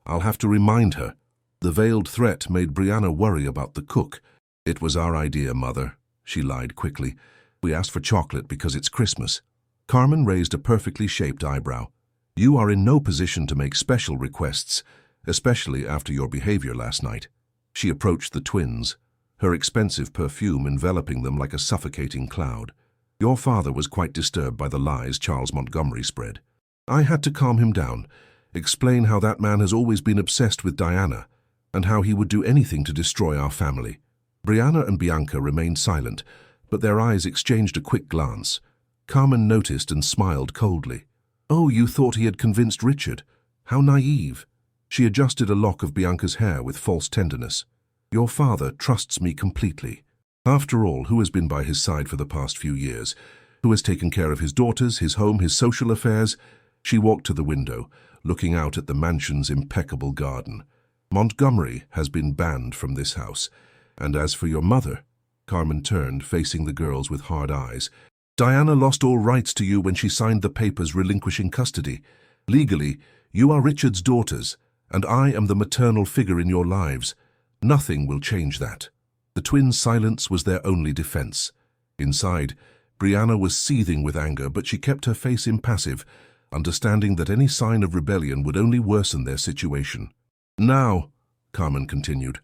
I'll have to remind her. The veiled threat made Brianna worry about the cook. It was our idea, Mother, she lied quickly. We asked for chocolate because it's Christmas. Carmen raised a perfectly shaped eyebrow. You are in no position to make special requests, especially after your behavior last night. She approached the twins, her expensive perfume enveloping them like a suffocating cloud. Your father was quite disturbed by the lies Charles Montgomery spread. I had to calm him down, explain how that man has always been obsessed with Diana, and how he would do anything to destroy our family. Brianna and Bianca remained silent, but their eyes exchanged a quick glance. Carmen noticed and smiled coldly. Oh, you thought he had convinced Richard? How naive. She adjusted a lock of Bianca's hair with false tenderness. Your father trusts me completely. After all, who has been by his side for the past few years? Who has taken care of his daughters, his home, his social affairs? She walked to the window, looking out at the mansion's impeccable garden. Montgomery has been banned from this house. And as for your mother, Carmen turned, facing the girls with hard eyes. Diana lost all rights to you when she signed the papers relinquishing custody. Legally, you are Richard's daughters, and I am the maternal figure in your lives. Nothing will change that. The twins' silence was their only defense. Inside, Brianna was seething with anger, but she kept her face impassive, understanding that any sign of rebellion would only worsen their situation. Now, Carmen continued,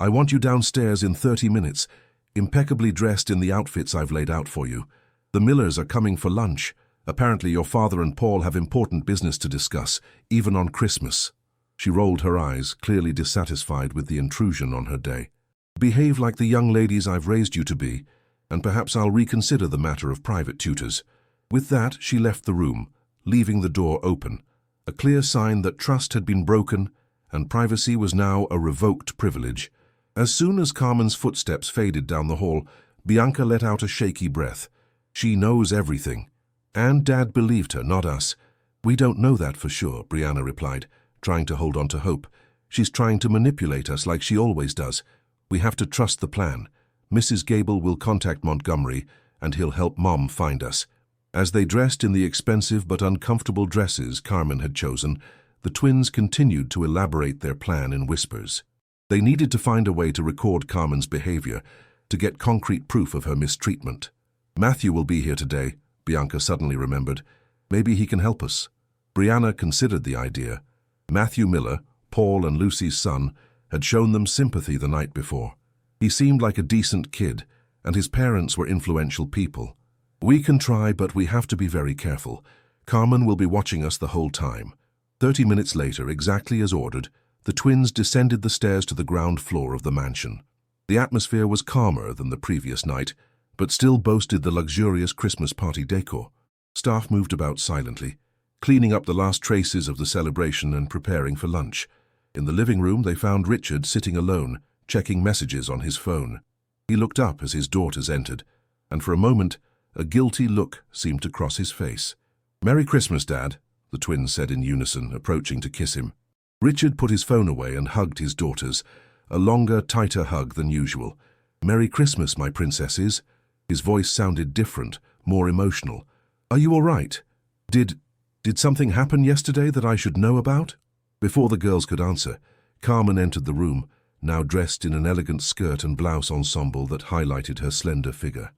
I want you downstairs in 30 minutes, impeccably dressed in the outfits I've laid out for you. The Millers are coming for lunch. Apparently your father and Paul have important business to discuss, even on Christmas. She rolled her eyes, clearly dissatisfied with the intrusion on her day. Behave like the young ladies I've raised you to be, and perhaps I'll reconsider the matter of private tutors. With that, she left the room, leaving the door open, a clear sign that trust had been broken and privacy was now a revoked privilege. As soon as Carmen's footsteps faded down the hall, Bianca let out a shaky breath. She knows everything. And Dad believed her, not us. We don't know that for sure, Brianna replied, trying to hold on to hope. She's trying to manipulate us like she always does. We have to trust the plan. Mrs. Gable will contact Montgomery, and he'll help Mom find us. As they dressed in the expensive but uncomfortable dresses Carmen had chosen, the twins continued to elaborate their plan in whispers. They needed to find a way to record Carmen's behavior, to get concrete proof of her mistreatment. Matthew will be here today, Bianca suddenly remembered. Maybe he can help us. Brianna considered the idea. Matthew Miller, Paul and Lucy's son, had shown them sympathy the night before. He seemed like a decent kid, and his parents were influential people. We can try, but we have to be very careful. Carmen will be watching us the whole time. 30 minutes later, exactly as ordered, the twins descended the stairs to the ground floor of the mansion. The atmosphere was calmer than the previous night, but still boasted the luxurious Christmas party decor. Staff moved about silently, cleaning up the last traces of the celebration and preparing for lunch. In the living room, they found Richard sitting alone, checking messages on his phone. He looked up as his daughters entered, and for a moment, a guilty look seemed to cross his face. "Merry Christmas, Dad," the twins said in unison, approaching to kiss him. Richard put his phone away and hugged his daughters, a longer, tighter hug than usual. "Merry Christmas, my princesses." His voice sounded different, more emotional. "Are you all right? Did something happen yesterday that I should know about?" Before the girls could answer, Carmen entered the room, now dressed in an elegant skirt and blouse ensemble that highlighted her slender figure.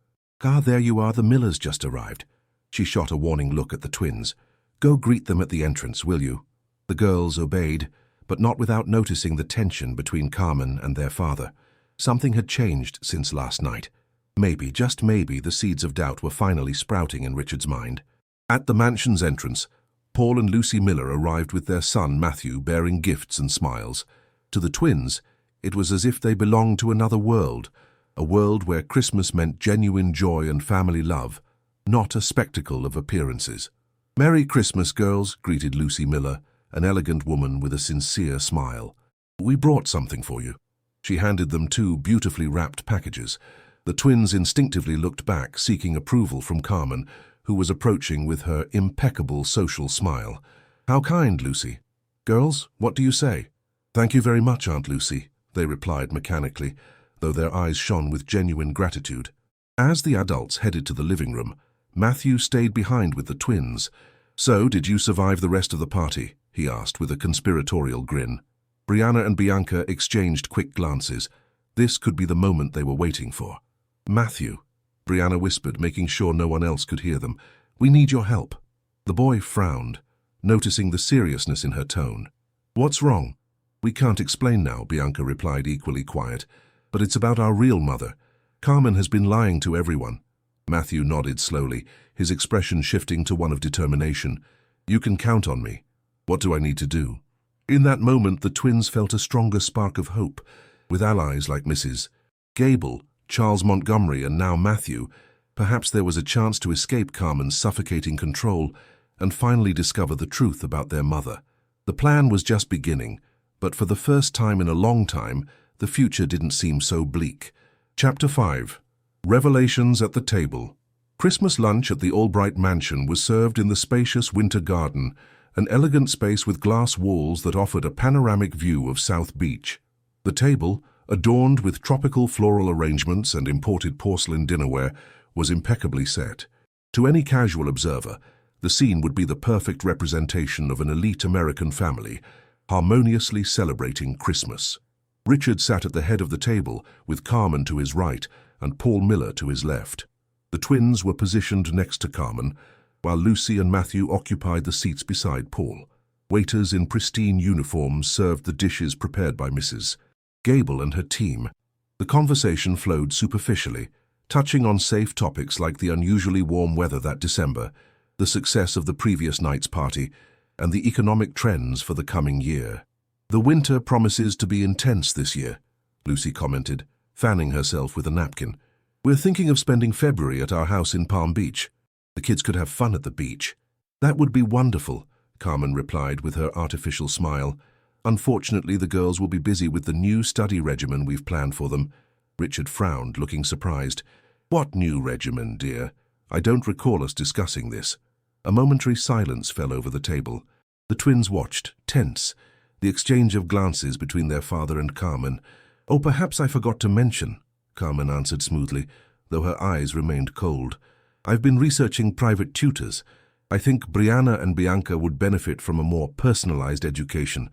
"Ah, there you are, the Millers just arrived." She shot a warning look at the twins. "Go greet them at the entrance, will you?" The girls obeyed, but not without noticing the tension between Carmen and their father. Something had changed since last night. Maybe, just maybe, the seeds of doubt were finally sprouting in Richard's mind. At the mansion's entrance, Paul and Lucy Miller arrived with their son Matthew bearing gifts and smiles. To the twins, it was as if they belonged to another world, a world where Christmas meant genuine joy and family love, not a spectacle of appearances. "Merry Christmas, girls," greeted Lucy Miller, an elegant woman with a sincere smile. "We brought something for you." She handed them two beautifully wrapped packages. The twins instinctively looked back, seeking approval from Carmen, who was approaching with her impeccable social smile. "How kind, Lucy." "Girls, what do you say?" "Thank you very much, Aunt Lucy," they replied mechanically, though their eyes shone with genuine gratitude. As the adults headed to the living room, Matthew stayed behind with the twins. "So, did you survive the rest of the party?" he asked with a conspiratorial grin. Brianna and Bianca exchanged quick glances. This could be the moment they were waiting for. "Matthew," Brianna whispered, making sure no one else could hear them, "we need your help." The boy frowned, noticing the seriousness in her tone. "What's wrong?" "We can't explain now," Bianca replied, equally quiet. "But it's about our real mother. Carmen has been lying to everyone." Matthew nodded slowly, his expression shifting to one of determination. "You can count on me. What do I need to do?" In that moment, the twins felt a stronger spark of hope. With allies like Mrs. Gable, Charles Montgomery, and now Matthew, perhaps there was a chance to escape Carmen's suffocating control and finally discover the truth about their mother. The plan was just beginning, but for the first time in a long time, the future didn't seem so bleak. Chapter 5. Revelations at the Table. Christmas lunch at the Albright Mansion was served in the spacious winter garden, an elegant space with glass walls that offered a panoramic view of South Beach. The table, adorned with tropical floral arrangements and imported porcelain dinnerware, was impeccably set. To any casual observer, the scene would be the perfect representation of an elite American family, harmoniously celebrating Christmas. Richard sat at the head of the table, with Carmen to his right and Paul Miller to his left. The twins were positioned next to Carmen, while Lucy and Matthew occupied the seats beside Paul. Waiters in pristine uniforms served the dishes prepared by Mrs. Gable and her team. The conversation flowed superficially, touching on safe topics like the unusually warm weather that December, the success of the previous night's party, and the economic trends for the coming year. "The winter promises to be intense this year," Lucy commented, fanning herself with a napkin. "We're thinking of spending February at our house in Palm Beach. The kids could have fun at the beach." "That would be wonderful," Carmen replied with her artificial smile. "Unfortunately, the girls will be busy with the new study regimen we've planned for them." Richard frowned, looking surprised. "What new regimen, dear? I don't recall us discussing this." A momentary silence fell over the table. The twins watched, tense, the exchange of glances between their father and Carmen. "Oh, perhaps I forgot to mention," Carmen answered smoothly, though her eyes remained cold. "I've been researching private tutors. I think Brianna and Bianca would benefit from a more personalized education.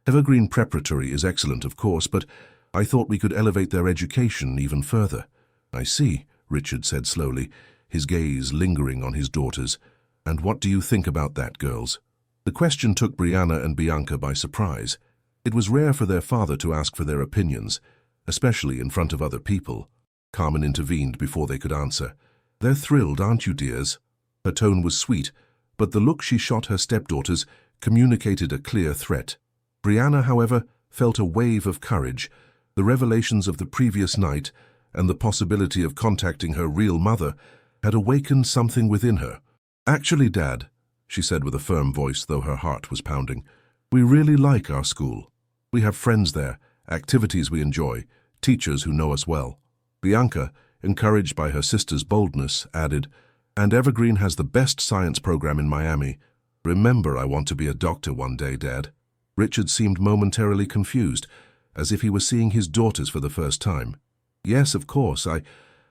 Evergreen Preparatory is excellent, of course, but I thought we could elevate their education even further. I see, Richard said slowly, his gaze lingering on his daughters. And what do you think about that, girls? The question took Brianna and Bianca by surprise. It was rare for their father to ask for their opinions, especially in front of other people. Carmen intervened before they could answer. They're thrilled, aren't you, dears? Her tone was sweet, but the look she shot her stepdaughters communicated a clear threat. Brianna, however, felt a wave of courage. The revelations of the previous night and the possibility of contacting her real mother had awakened something within her. Actually, Dad, she said with a firm voice, though her heart was pounding, we really like our school. We have friends there, activities we enjoy, teachers who know us well. Bianca, encouraged by her sister's boldness, added, and Evergreen has the best science program in Miami. Remember, I want to be a doctor one day, Dad. Richard seemed momentarily confused, as if he were seeing his daughters for the first time. Yes, of course, I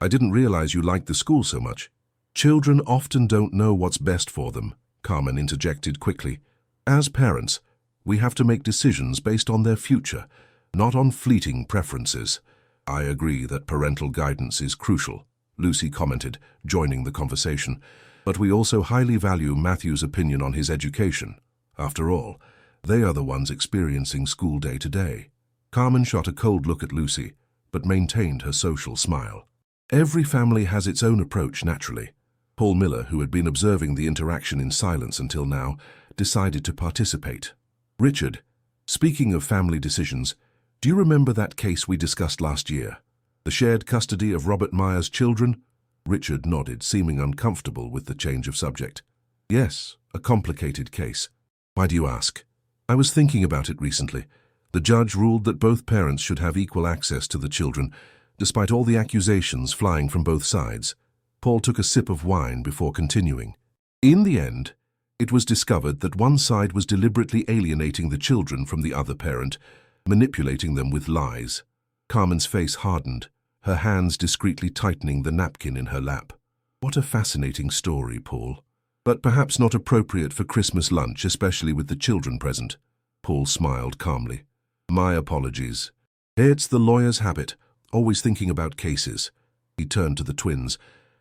didn't realize you liked the school so much. Children often don't know what's best for them, Carmen interjected quickly. As parents, we have to make decisions based on their future, not on fleeting preferences. I agree that parental guidance is crucial, Lucy commented, joining the conversation. But we also highly value Matthew's opinion on his education. After all, they are the ones experiencing school day to day. Carmen shot a cold look at Lucy, but maintained her social smile. Every family has its own approach, naturally. Paul Miller, who had been observing the interaction in silence until now, decided to participate. Richard, speaking of family decisions, do you remember that case we discussed last year? The shared custody of Robert Meyer's children? Richard nodded, seeming uncomfortable with the change of subject. Yes, a complicated case. Why do you ask? I was thinking about it recently. The judge ruled that both parents should have equal access to the children, despite all the accusations flying from both sides. Paul took a sip of wine before continuing. In the end, it was discovered that one side was deliberately alienating the children from the other parent, manipulating them with lies. Carmen's face hardened, her hands discreetly tightening the napkin in her lap. What a fascinating story, Paul. But perhaps not appropriate for Christmas lunch, especially with the children present. Paul smiled calmly. My apologies. It's the lawyer's habit, always thinking about cases. He turned to the twins.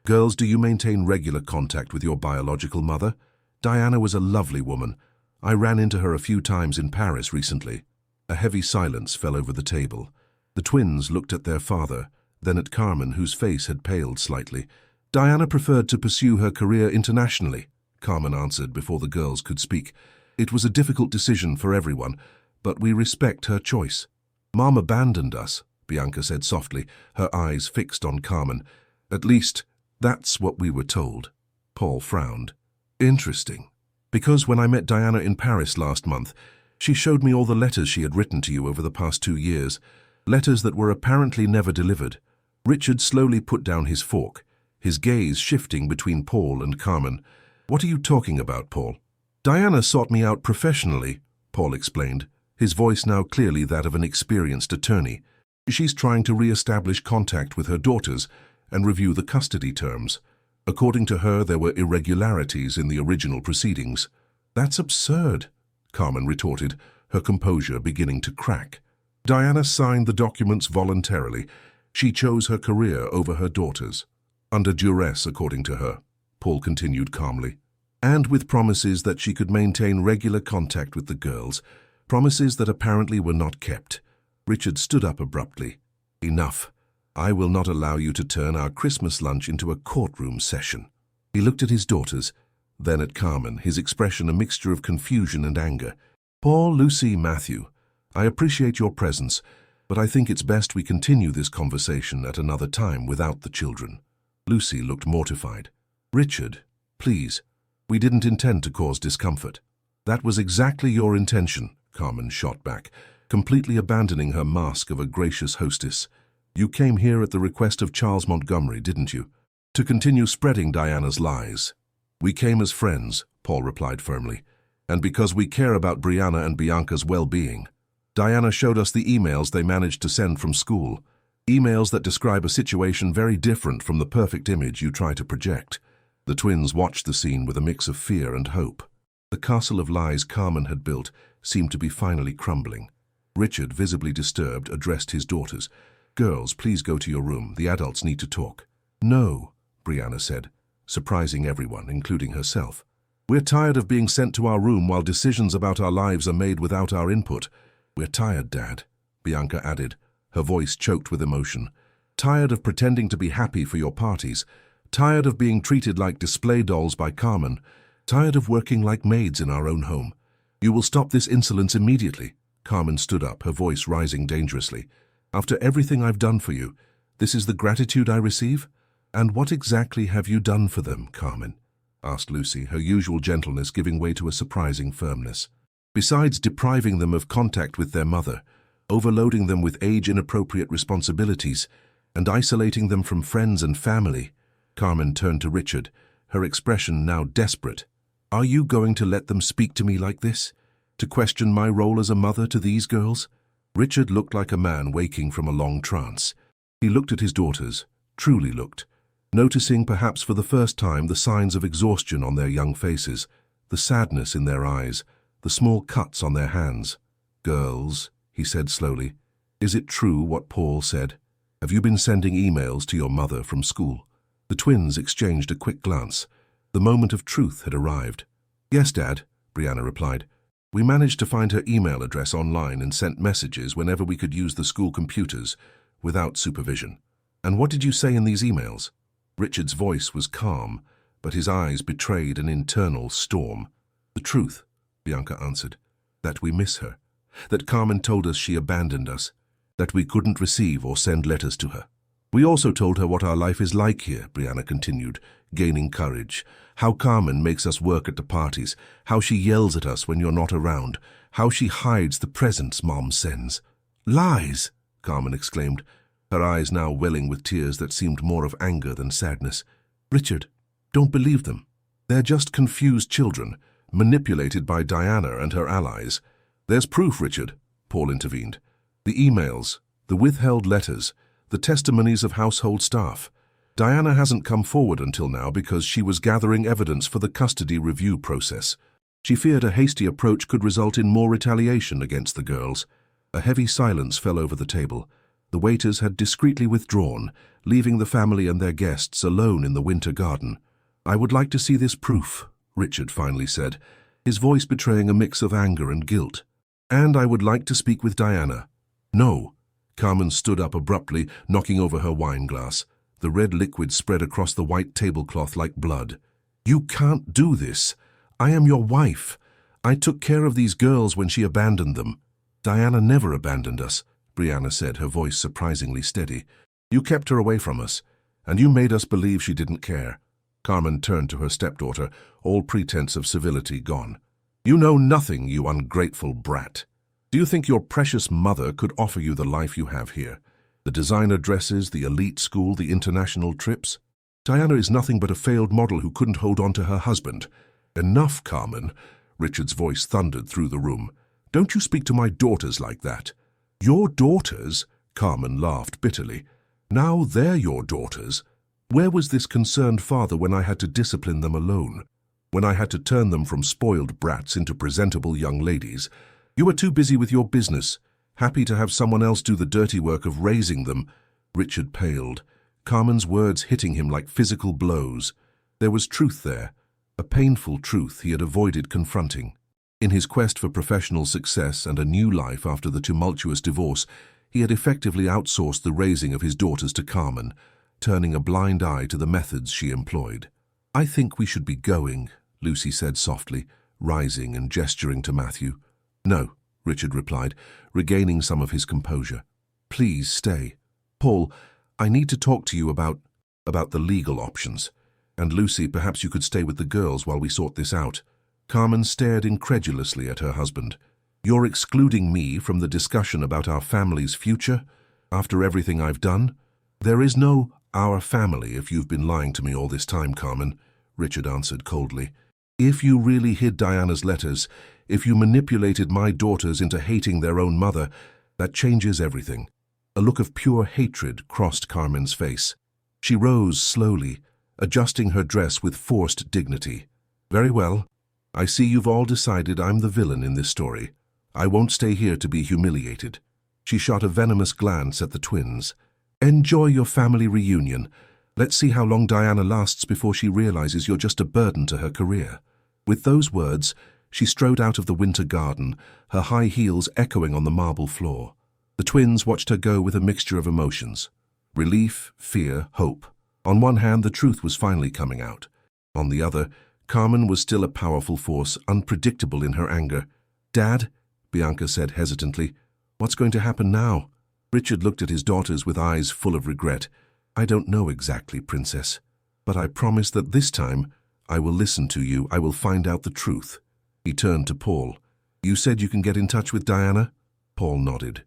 Girls, do you maintain regular contact with your biological mother? Diana was a lovely woman. I ran into her a few times in Paris recently. A heavy silence fell over the table. The twins looked at their father, then at Carmen, whose face had paled slightly. Diana preferred to pursue her career internationally, Carmen answered before the girls could speak. It was a difficult decision for everyone, but we respect her choice. Mom abandoned us, Bianca said softly, her eyes fixed on Carmen. At least, that's what we were told. Paul frowned. Interesting. Because when I met Diana in Paris last month, she showed me all the letters she had written to you over the past 2 years, letters that were apparently never delivered. Richard slowly put down his fork, his gaze shifting between Paul and Carmen. What are you talking about, Paul? Diana sought me out professionally, Paul explained, his voice now clearly that of an experienced attorney. She's trying to re-establish contact with her daughters and review the custody terms. According to her, there were irregularities in the original proceedings. That's absurd, Carmen retorted, her composure beginning to crack. Diana signed the documents voluntarily. She chose her career over her daughters. Under duress, according to her, Paul continued calmly, and with promises that she could maintain regular contact with the girls, promises that apparently were not kept. Richard stood up abruptly. Enough. I will not allow you to turn our Christmas lunch into a courtroom session. He looked at his daughters, then at Carmen, his expression a mixture of confusion and anger. Paul, Lucy, Matthew, I appreciate your presence, but I think it's best we continue this conversation at another time without the children. Lucy looked mortified. Richard, please, we didn't intend to cause discomfort. That was exactly your intention, Carmen shot back, completely abandoning her mask of a gracious hostess. You came here at the request of Charles Montgomery, didn't you? To continue spreading Diana's lies. We came as friends, Paul replied firmly, and because we care about Brianna and Bianca's well-being. Diana showed us the emails they managed to send from school, emails that describe a situation very different from the perfect image you try to project. The twins watched the scene with a mix of fear and hope. The castle of lies Carmen had built seemed to be finally crumbling. Richard, visibly disturbed, addressed his daughters. "Girls, please go to your room. The adults need to talk." "No," Brianna said, surprising everyone, including herself. "We're tired of being sent to our room while decisions about our lives are made without our input. We're tired, Dad," Bianca added, her voice choked with emotion. "Tired of pretending to be happy for your parties. Tired of being treated like display dolls by Carmen. Tired of working like maids in our own home. You will stop this insolence immediately." Carmen stood up, her voice rising dangerously. "After everything I've done for you, this is the gratitude I receive? And what exactly have you done for them, Carmen?" asked Lucy, her usual gentleness giving way to a surprising firmness. "Besides depriving them of contact with their mother, overloading them with age-inappropriate responsibilities, and isolating them from friends and family," Carmen turned to Richard, her expression now desperate. "Are you going to let them speak to me like this? To question my role as a mother to these girls?" Richard looked like a man waking from a long trance. He looked at his daughters, truly looked, noticing perhaps for the first time the signs of exhaustion on their young faces, the sadness in their eyes, the small cuts on their hands. "Girls," he said slowly, "is it true what Paul said? Have you been sending emails to your mother from school?" The twins exchanged a quick glance. The moment of truth had arrived. "Yes, Dad," Brianna replied. "We managed to find her email address online and sent messages whenever we could use the school computers, without supervision." "And what did you say in these emails?" Richard's voice was calm, but his eyes betrayed an internal storm. "The truth," Bianca answered. "That we miss her. That Carmen told us she abandoned us. That we couldn't receive or send letters to her. We also told her what our life is like here," Brianna continued, gaining courage. "How Carmen makes us work at the parties, how she yells at us when you're not around, how she hides the presents Mom sends." "Lies!" Carmen exclaimed, her eyes now welling with tears that seemed more of anger than sadness. "Richard, don't believe them. They're just confused children, manipulated by Diana and her allies." "There's proof, Richard," Paul intervened. "The emails, the withheld letters, the testimonies of household staff. Diana hasn't come forward until now because she was gathering evidence for the custody review process. She feared a hasty approach could result in more retaliation against the girls." A heavy silence fell over the table. The waiters had discreetly withdrawn, leaving the family and their guests alone in the winter garden. "I would like to see this proof," Richard finally said, his voice betraying a mix of anger and guilt. "And I would like to speak with Diana." "No." Carmen stood up abruptly, knocking over her wine glass. The red liquid spread across the white tablecloth like blood. "You can't do this. I am your wife. I took care of these girls when she abandoned them." "Diana never abandoned us," Brianna said, her voice surprisingly steady. "You kept her away from us, and you made us believe she didn't care." Carmen turned to her stepdaughter, all pretense of civility gone. "You know nothing, you ungrateful brat. Do you think your precious mother could offer you the life you have here? The designer dresses, the elite school, the international trips? Diana is nothing but a failed model who couldn't hold on to her husband." "Enough, Carmen," Richard's voice thundered through the room. "Don't you speak to my daughters like that." "Your daughters?" Carmen laughed bitterly. "Now they're your daughters. Where was this concerned father when I had to discipline them alone? When I had to turn them from spoiled brats into presentable young ladies? You were too busy with your business, happy to have someone else do the dirty work of raising them." Richard paled, Carmen's words hitting him like physical blows. There was truth there, a painful truth he had avoided confronting. In his quest for professional success and a new life after the tumultuous divorce, he had effectively outsourced the raising of his daughters to Carmen, turning a blind eye to the methods she employed. "I think we should be going," Lucy said softly, rising and gesturing to Matthew. "No," Richard replied, regaining some of his composure. "Please stay. Paul, I need to talk to you about the legal options. And Lucy, perhaps you could stay with the girls while we sort this out." Carmen stared incredulously at her husband. "You're excluding me from the discussion about our family's future? After everything I've done?" "There is no our family if you've been lying to me all this time, Carmen," Richard answered coldly. "If you really hid Diana's letters, if you manipulated my daughters into hating their own mother, that changes everything." A look of pure hatred crossed Carmen's face. She rose slowly, adjusting her dress with forced dignity. "Very well. I see you've all decided I'm the villain in this story. I won't stay here to be humiliated." She shot a venomous glance at the twins. "Enjoy your family reunion. Let's see how long Diana lasts before she realizes you're just a burden to her career." With those words, she strode out of the winter garden, her high heels echoing on the marble floor. The twins watched her go with a mixture of emotions. Relief, fear, hope. On one hand, the truth was finally coming out. On the other, Carmen was still a powerful force, unpredictable in her anger. "Dad," Bianca said hesitantly, "what's going to happen now?" Richard looked at his daughters with eyes full of regret. "I don't know exactly, Princess, but I promise that this time I will listen to you. I will find out the truth." He turned to Paul. "You said you can get in touch with Diana?" Paul nodded.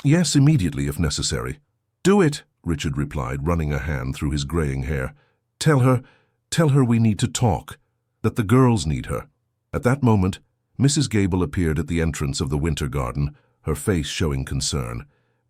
"Yes, immediately if necessary." "Do it," Richard replied, running a hand through his graying hair. Tell her we need to talk, that the girls need her." At that moment, Mrs. Gable appeared at the entrance of the winter garden, her face showing concern.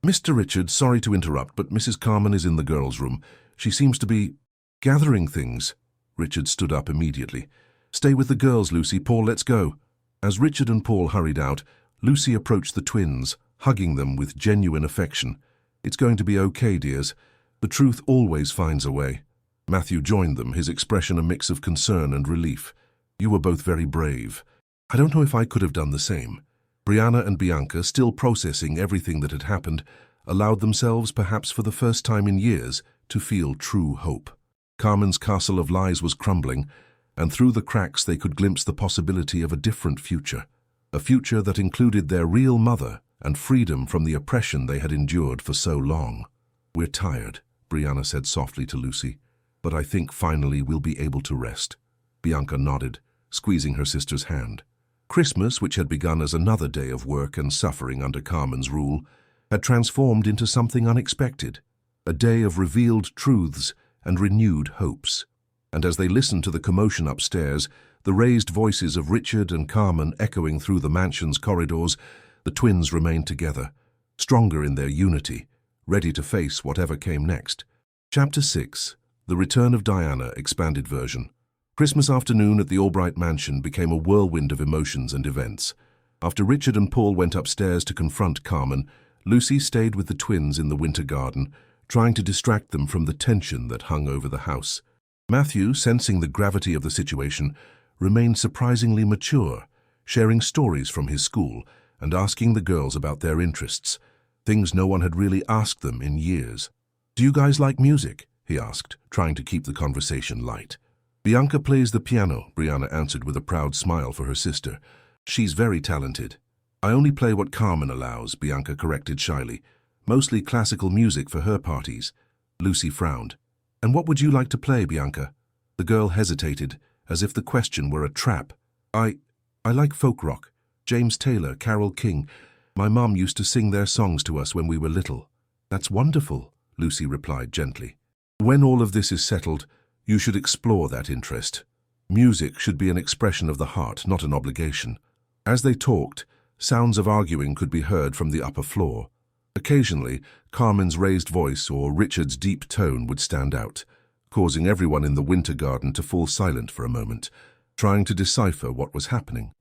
"Mr. Richard, sorry to interrupt, but Mrs. Carmen is in the girls' room. She seems to be gathering things." Richard stood up immediately. "Stay with the girls, Lucy. Paul, let's go." As Richard and Paul hurried out, Lucy approached the twins, hugging them with genuine affection. "It's going to be okay, dears. The truth always finds a way." Matthew joined them, his expression a mix of concern and relief. "You were both very brave. I don't know if I could have done the same." Brianna and Bianca, still processing everything that had happened, allowed themselves, perhaps for the first time in years, to feel true hope. Carmen's castle of lies was crumbling, and through the cracks they could glimpse the possibility of a different future. A future that included their real mother and freedom from the oppression they had endured for so long. "We're tired," Brianna said softly to Lucy, "but I think finally we'll be able to rest." Bianca nodded, squeezing her sister's hand. Christmas, which had begun as another day of work and suffering under Carmen's rule, had transformed into something unexpected, a day of revealed truths and renewed hopes. And as they listened to the commotion upstairs, the raised voices of Richard and Carmen echoing through the mansion's corridors, the twins remained together, stronger in their unity, ready to face whatever came next. Chapter 6. The Return of Diana, expanded version. Christmas afternoon at the Albright mansion became a whirlwind of emotions and events. After Richard and Paul went upstairs to confront Carmen, Lucy stayed with the twins in the winter garden, trying to distract them from the tension that hung over the house. Matthew, sensing the gravity of the situation, remained surprisingly mature, sharing stories from his school and asking the girls about their interests, things no one had really asked them in years. "Do you guys like music?" he asked, trying to keep the conversation light. "Bianca plays the piano," Brianna answered with a proud smile for her sister. "She's very talented." "I only play what Carmen allows," Bianca corrected shyly. "Mostly classical music for her parties." Lucy frowned. "And what would you like to play, Bianca?" The girl hesitated, as if the question were a trap. I like folk rock. James Taylor, Carole King. My mum used to sing their songs to us when we were little." "That's wonderful," Lucy replied gently. "When all of this is settled, you should explore that interest. Music should be an expression of the heart, not an obligation." As they talked, sounds of arguing could be heard from the upper floor. Occasionally, Carmen's raised voice or Richard's deep tone would stand out, causing everyone in the winter garden to fall silent for a moment, trying to decipher what was happening.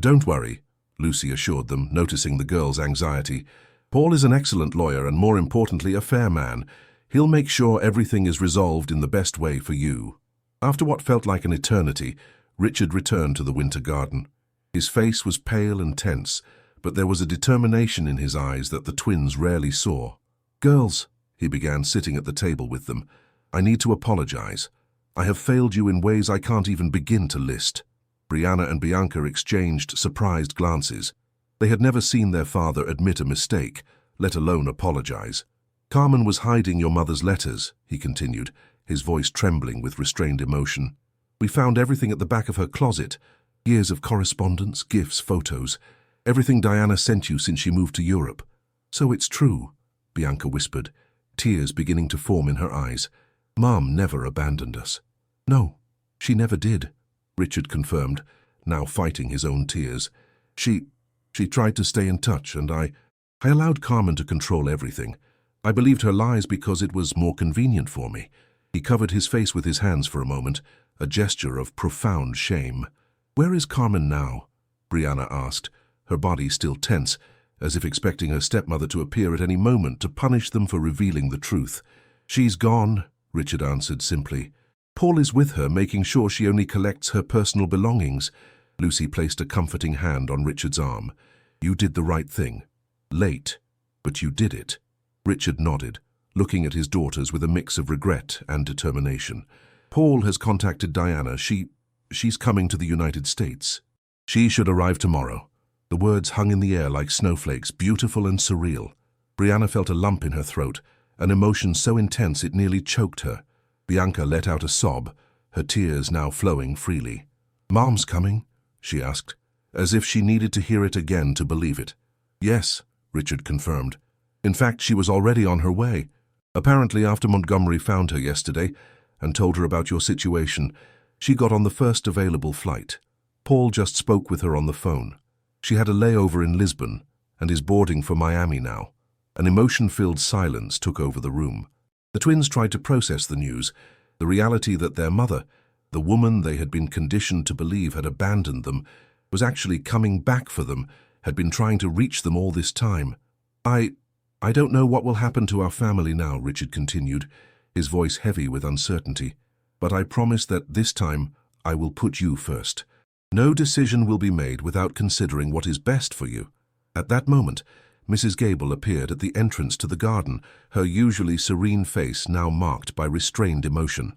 "Don't worry," Lucy assured them, noticing the girls' anxiety. "Paul is an excellent lawyer and, more importantly, a fair man. He'll make sure everything is resolved in the best way for you." After what felt like an eternity, Richard returned to the winter garden. His face was pale and tense, but there was a determination in his eyes that the twins rarely saw. "Girls," he began, sitting at the table with them, "I need to apologize. I have failed you in ways I can't even begin to list." Brianna and Bianca exchanged surprised glances. They had never seen their father admit a mistake, let alone apologize. "Carmen was hiding your mother's letters," he continued, his voice trembling with restrained emotion. "We found everything at the back of her closet. Years of correspondence, gifts, photos. Everything Diana sent you since she moved to Europe." "So it's true," Bianca whispered, tears beginning to form in her eyes. "Mom never abandoned us." "No, she never did," Richard confirmed, now fighting his own tears. She tried to stay in touch, and I allowed Carmen to control everything. I believed her lies because it was more convenient for me." He covered his face with his hands for a moment, a gesture of profound shame. "Where is Carmen now?" Brianna asked, her body still tense, as if expecting her stepmother to appear at any moment to punish them for revealing the truth. "She's gone," Richard answered simply. "Paul is with her, making sure she only collects her personal belongings." Lucy placed a comforting hand on Richard's arm. "You did the right thing. Late, but you did it." Richard nodded, looking at his daughters with a mix of regret and determination. "Paul has contacted Diana. She's coming to the United States. She should arrive tomorrow." The words hung in the air like snowflakes, beautiful and surreal. Brianna felt a lump in her throat, an emotion so intense it nearly choked her. Bianca let out a sob, her tears now flowing freely. "Mom's coming?" she asked, as if she needed to hear it again to believe it. "Yes," Richard confirmed. "In fact, she was already on her way. Apparently, after Montgomery found her yesterday and told her about your situation, she got on the first available flight. Paul just spoke with her on the phone. She had a layover in Lisbon and is boarding for Miami now." An emotion-filled silence took over the room. The twins tried to process the news, the reality that their mother, the woman they had been conditioned to believe had abandoned them, was actually coming back for them, had been trying to reach them all this time. I don't know what will happen to our family now," Richard continued, his voice heavy with uncertainty. "But I promise that this time I will put you first. No decision will be made without considering what is best for you." At that moment, Mrs. Gable appeared at the entrance to the garden, her usually serene face now marked by restrained emotion.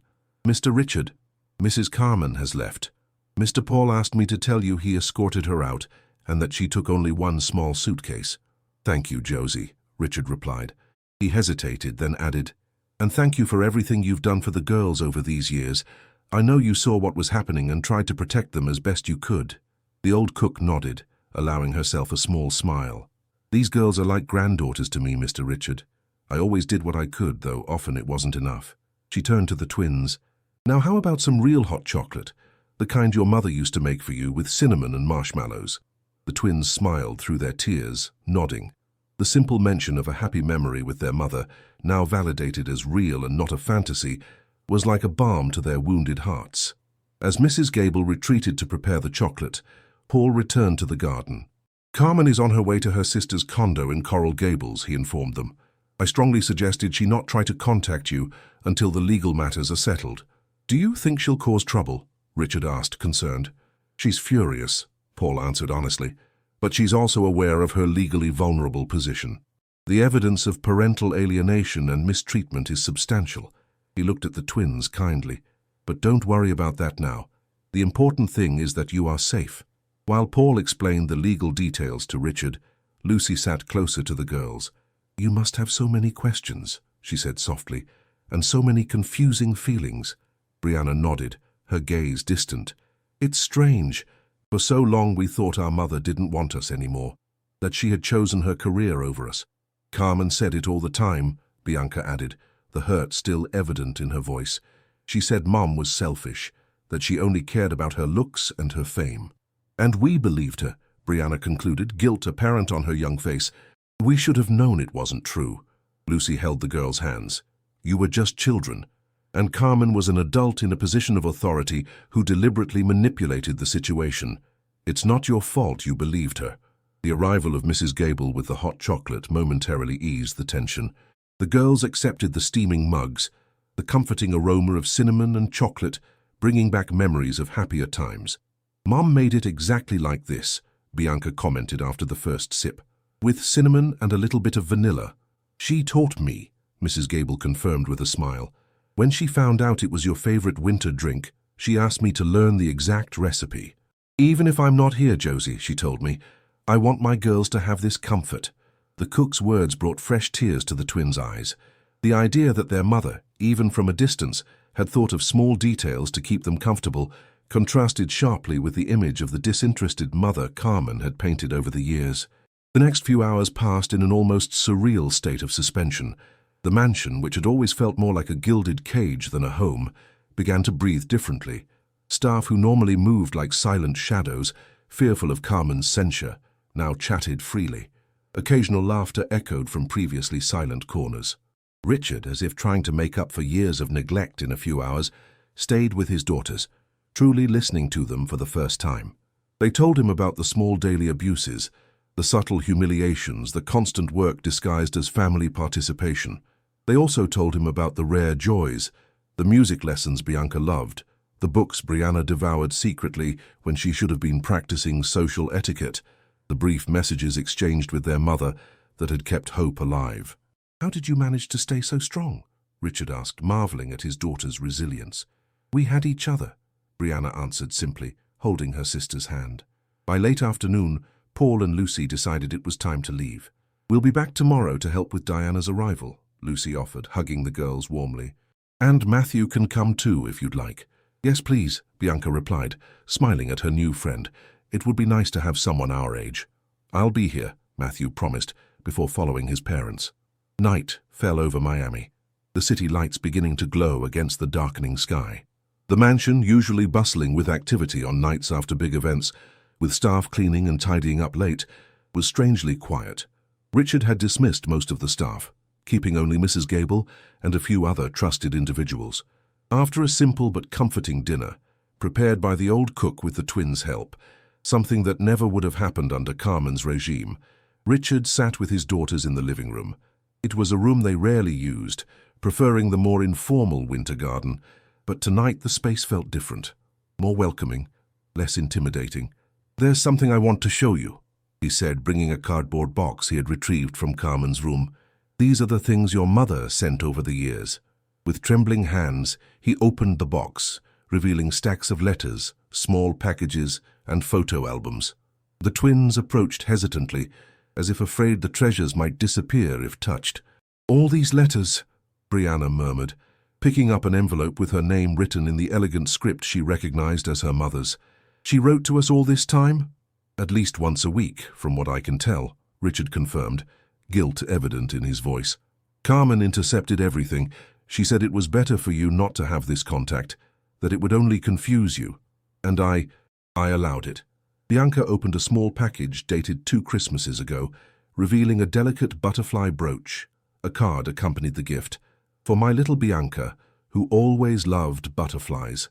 "Mr. Richard, Mrs. Carmen has left. Mr. Paul asked me to tell you he escorted her out and that she took only one small suitcase." "Thank you, Josie," Richard replied. He hesitated, then added, "And thank you for everything you've done for the girls over these years. I know you saw what was happening and tried to protect them as best you could." The old cook nodded, allowing herself a small smile. "These girls are like granddaughters to me, Mr. Richard. I always did what I could, though often it wasn't enough." She turned to the twins. "Now how about some real hot chocolate? The kind your mother used to make for you with cinnamon and marshmallows?" The twins smiled through their tears, nodding. The simple mention of a happy memory with their mother, now validated as real and not a fantasy, was like a balm to their wounded hearts. As Mrs. Gable retreated to prepare the chocolate, Paul returned to the garden. "Carmen is on her way to her sister's condo in Coral Gables," he informed them. "I strongly suggested she not try to contact you until the legal matters are settled." "Do you think she'll cause trouble?" Richard asked, concerned. "She's furious," Paul answered honestly, "but she's also aware of her legally vulnerable position. The evidence of parental alienation and mistreatment is substantial." He looked at the twins kindly. "But don't worry about that now. The important thing is that you are safe." While Paul explained the legal details to Richard, Lucy sat closer to the girls. "You must have so many questions," she said softly, "and so many confusing feelings." Brianna nodded, her gaze distant. "It's strange. For so long we thought our mother didn't want us anymore, that she had chosen her career over us. Carmen said it all the time," Bianca added, the hurt still evident in her voice. "She said Mom was selfish, that she only cared about her looks and her fame. And we believed her," Brianna concluded, guilt apparent on her young face. "We should have known it wasn't true." Lucy held the girls' hands. "You were just children, and Carmen was an adult in a position of authority who deliberately manipulated the situation. It's not your fault you believed her." The arrival of Mrs. Gable with the hot chocolate momentarily eased the tension. The girls accepted the steaming mugs, the comforting aroma of cinnamon and chocolate, bringing back memories of happier times. "Mom made it exactly like this," Bianca commented after the first sip, "with cinnamon and a little bit of vanilla." "She taught me," Mrs. Gable confirmed with a smile. "When she found out it was your favorite winter drink, she asked me to learn the exact recipe. Even if I'm not here, Josie," she told me, "I want my girls to have this comfort." The cook's words brought fresh tears to the twins' eyes. The idea that their mother, even from a distance, had thought of small details to keep them comfortable contrasted sharply with the image of the disinterested mother Carmen had painted over the years. The next few hours passed in an almost surreal state of suspension. The mansion, which had always felt more like a gilded cage than a home, began to breathe differently. Staff who normally moved like silent shadows, fearful of Carmen's censure, now chatted freely. Occasional laughter echoed from previously silent corners. Richard, as if trying to make up for years of neglect in a few hours, stayed with his daughters. truly listening to them for the first time. They told him about the small daily abuses, the subtle humiliations, the constant work disguised as family participation. They also told him about the rare joys, the music lessons Bianca loved, the books Brianna devoured secretly when she should have been practicing social etiquette, the brief messages exchanged with their mother that had kept hope alive. "How did you manage to stay so strong?" Richard asked, marveling at his daughter's resilience. "We had each other," Brianna answered simply, holding her sister's hand. By late afternoon, Paul and Lucy decided it was time to leave. "We'll be back tomorrow to help with Diana's arrival," Lucy offered, hugging the girls warmly. "And Matthew can come too, if you'd like." "Yes, please," Bianca replied, smiling at her new friend. "It would be nice to have someone our age." "I'll be here," Matthew promised, before following his parents. Night fell over Miami, the city lights beginning to glow against the darkening sky. The mansion, usually bustling with activity on nights after big events, with staff cleaning and tidying up late, was strangely quiet. Richard had dismissed most of the staff, keeping only Mrs. Gable and a few other trusted individuals. After a simple but comforting dinner, prepared by the old cook with the twins' help, something that never would have happened under Carmen's regime, Richard sat with his daughters in the living room. It was a room they rarely used, preferring the more informal winter garden, but tonight the space felt different, more welcoming, less intimidating. "There's something I want to show you," he said, bringing a cardboard box he had retrieved from Carmen's room. "These are the things your mother sent over the years." With trembling hands, he opened the box, revealing stacks of letters, small packages, and photo albums. The twins approached hesitantly, as if afraid the treasures might disappear if touched. "All these letters," Brianna murmured, picking up an envelope with her name written in the elegant script she recognized as her mother's. "She wrote to us all this time?" "At least once a week, from what I can tell," Richard confirmed, guilt evident in his voice. "Carmen intercepted everything. She said it was better for you not to have this contact, that it would only confuse you. And I allowed it." Bianca opened a small package dated 2 Christmases ago, revealing a delicate butterfly brooch. A card accompanied the gift. "For my little Bianca, who always loved butterflies.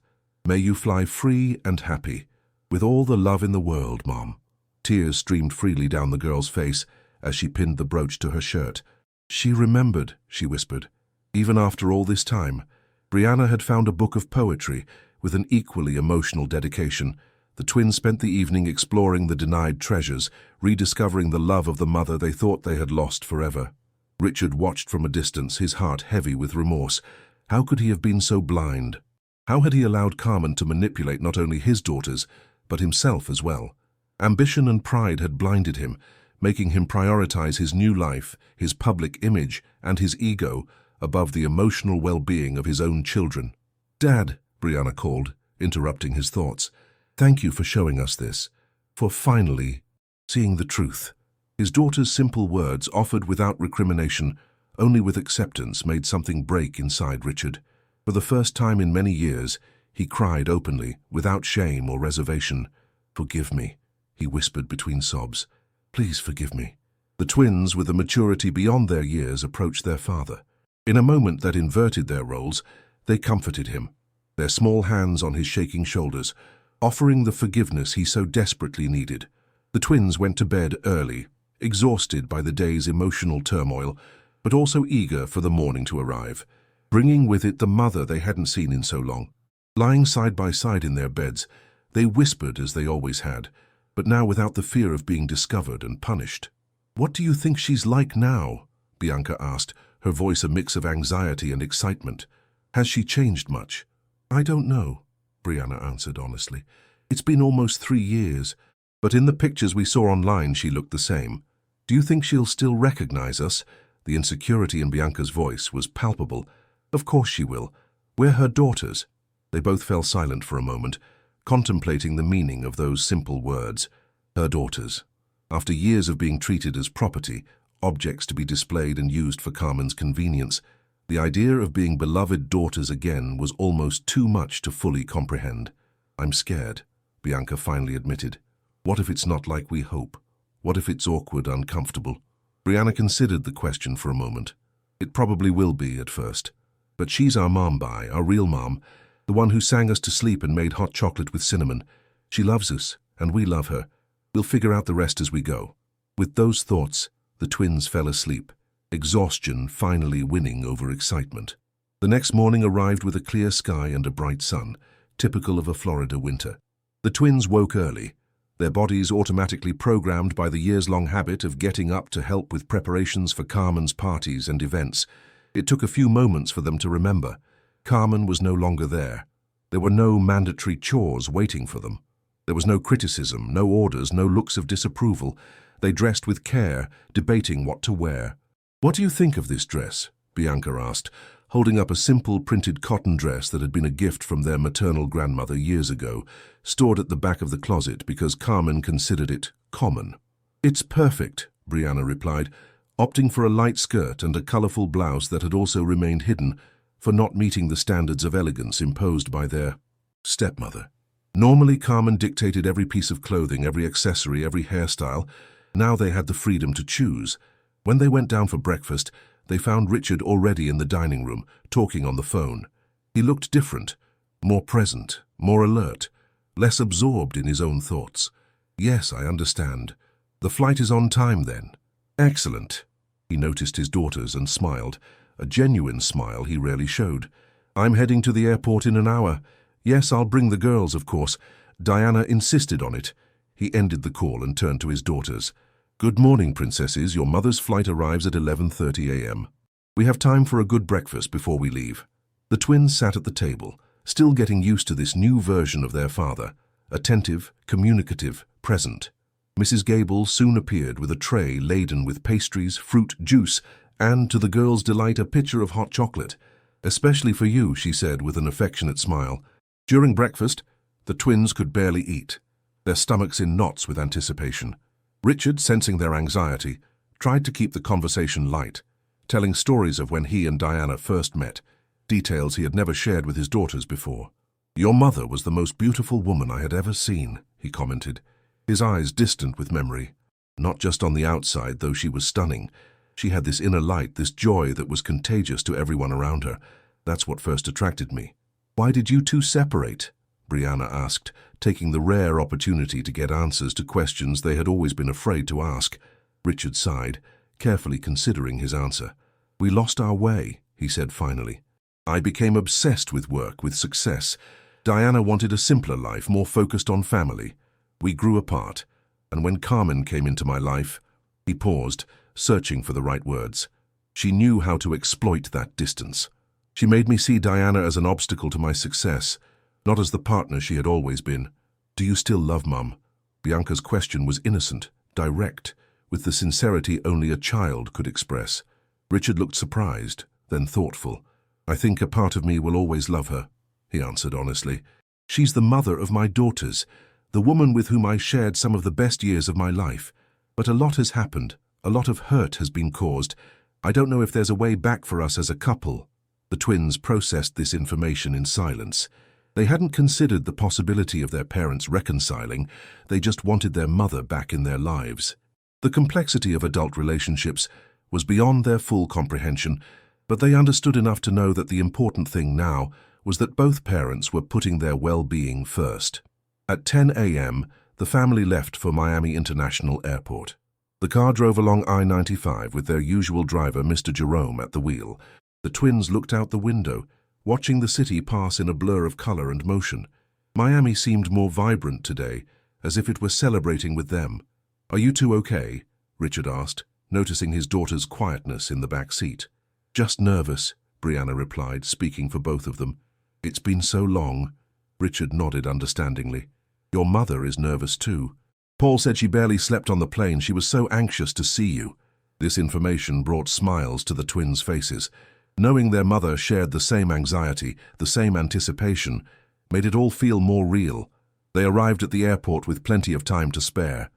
May you fly free and happy. With all the love in the world, Mom." Tears streamed freely down the girl's face as she pinned the brooch to her shirt. "She remembered," she whispered. Even after all this time, Brianna had found a book of poetry with an equally emotional dedication. The twins spent the evening exploring the denied treasures, rediscovering the love of the mother they thought they had lost forever. Richard watched from a distance, his heart heavy with remorse. How could he have been so blind? How had he allowed Carmen to manipulate not only his daughters, but himself as well? Ambition and pride had blinded him, making him prioritize his new life, his public image, and his ego above the emotional well-being of his own children. "Dad," Brianna called, interrupting his thoughts, "thank you for showing us this, for finally seeing the truth." His daughter's simple words, offered without recrimination, only with acceptance, made something break inside Richard. For the first time in many years, he cried openly, without shame or reservation. "Forgive me," he whispered between sobs. "Please forgive me." The twins, with a maturity beyond their years, approached their father. In a moment that inverted their roles, they comforted him, their small hands on his shaking shoulders, offering the forgiveness he so desperately needed. The twins went to bed early, exhausted by the day's emotional turmoil, but also eager for the morning to arrive, bringing with it the mother they hadn't seen in so long. Lying side by side in their beds, they whispered as they always had, but now without the fear of being discovered and punished. "What do you think she's like now?" Bianca asked, her voice a mix of anxiety and excitement. "Has she changed much?" "I don't know," Brianna answered honestly. "It's been almost 3 years, but in the pictures we saw online she looked the same. Do you think she'll still recognize us?" The insecurity in Bianca's voice was palpable. "Of course she will. We're her daughters." They both fell silent for a moment, contemplating the meaning of those simple words. Her daughters. After years of being treated as property, objects to be displayed and used for Carmen's convenience, the idea of being beloved daughters again was almost too much to fully comprehend. "I'm scared," Bianca finally admitted. "What if it's not like we hope? What if it's awkward, uncomfortable?" Brianna considered the question for a moment. "It probably will be at first. But she's our mom, our real mom, The one who sang us to sleep and made hot chocolate with cinnamon. She loves us, and we love her. We'll figure out the rest as we go." With those thoughts, the twins fell asleep, exhaustion finally winning over excitement. The next morning arrived with a clear sky and a bright sun, typical of a Florida winter. The twins woke early, their bodies automatically programmed by the years-long habit of getting up to help with preparations for Carmen's parties and events. It took a few moments for them to remember. Carmen was no longer there. There were no mandatory chores waiting for them. There was no criticism, no orders, no looks of disapproval. They dressed with care, debating what to wear. "What do you think of this dress?" Bianca asked, holding up a simple printed cotton dress that had been a gift from their maternal grandmother years ago, stored at the back of the closet because Carmen considered it common. "It's perfect," Brianna replied, opting for a light skirt and a colorful blouse that had also remained hidden for not meeting the standards of elegance imposed by their stepmother. Normally, Carmen dictated every piece of clothing, every accessory, every hairstyle. Now they had the freedom to choose. When they went down for breakfast, they found Richard already in the dining room, talking on the phone. He looked different, more present, more alert, less absorbed in his own thoughts. "Yes, I understand. The flight is on time then." "Excellent." He noticed his daughters and smiled, a genuine smile he rarely showed. "I'm heading to the airport in an hour. Yes, I'll bring the girls, of course. Diana insisted on it." He ended the call and turned to his daughters. "Good morning, princesses. Your mother's flight arrives at 11:30 a.m. We have time for a good breakfast before we leave." The twins sat at the table, still getting used to this new version of their father, attentive, communicative, present. Mrs. Gable soon appeared with a tray laden with pastries, fruit, juice, and, to the girls' delight, a pitcher of hot chocolate. "Especially for you," she said with an affectionate smile. During breakfast, the twins could barely eat, their stomachs in knots with anticipation. Richard, sensing their anxiety, tried to keep the conversation light, telling stories of when he and Diana first met, details he had never shared with his daughters before. "Your mother was the most beautiful woman I had ever seen," he commented, his eyes distant with memory. "Not just on the outside, though she was stunning. She had this inner light, this joy that was contagious to everyone around her. That's what first attracted me." "Why did you two separate?" Brianna asked, taking the rare opportunity to get answers to questions they had always been afraid to ask. Richard sighed, carefully considering his answer. "We lost our way," he said finally. "I became obsessed with work, with success. Diana wanted a simpler life, more focused on family. We grew apart, and when Carmen came into my life..." He paused, searching for the right words. "She knew how to exploit that distance. She made me see Diana as an obstacle to my success, not as the partner she had always been." "Do you still love Mum?" Bianca's question was innocent, direct, with the sincerity only a child could express. Richard looked surprised, then thoughtful. "I think a part of me will always love her," he answered honestly. "She's the mother of my daughters, the woman with whom I shared some of the best years of my life. But a lot has happened, a lot of hurt has been caused. I don't know if there's a way back for us as a couple." The twins processed this information in silence. They hadn't considered the possibility of their parents reconciling, they just wanted their mother back in their lives. The complexity of adult relationships was beyond their full comprehension, but they understood enough to know that the important thing now was that both parents were putting their well-being first. At 10 a.m., the family left for Miami International Airport. The car drove along I-95 with their usual driver, Mr. Jerome, at the wheel. The twins looked out the window, watching the city pass in a blur of color and motion. Miami seemed more vibrant today, as if it were celebrating with them. "Are you two okay?" Richard asked, noticing his daughter's quietness in the back seat. "Just nervous," Brianna replied, speaking for both of them. "It's been so long." Richard nodded understandingly. "Your mother is nervous too. Paul said she barely slept on the plane. She was so anxious to see you." This information brought smiles to the twins' faces. Knowing their mother shared the same anxiety, the same anticipation, made it all feel more real. They arrived at the airport with plenty of time to spare.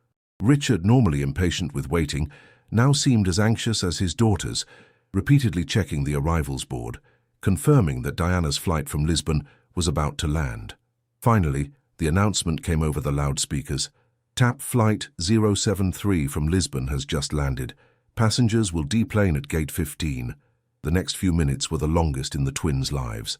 Richard, normally impatient with waiting, now seemed as anxious as his daughters, repeatedly checking the arrivals board, confirming that Diana's flight from Lisbon was about to land. Finally, the announcement came over the loudspeakers. "TAP Flight 073 from Lisbon has just landed. Passengers will deplane at Gate 15. The next few minutes were the longest in the twins' lives.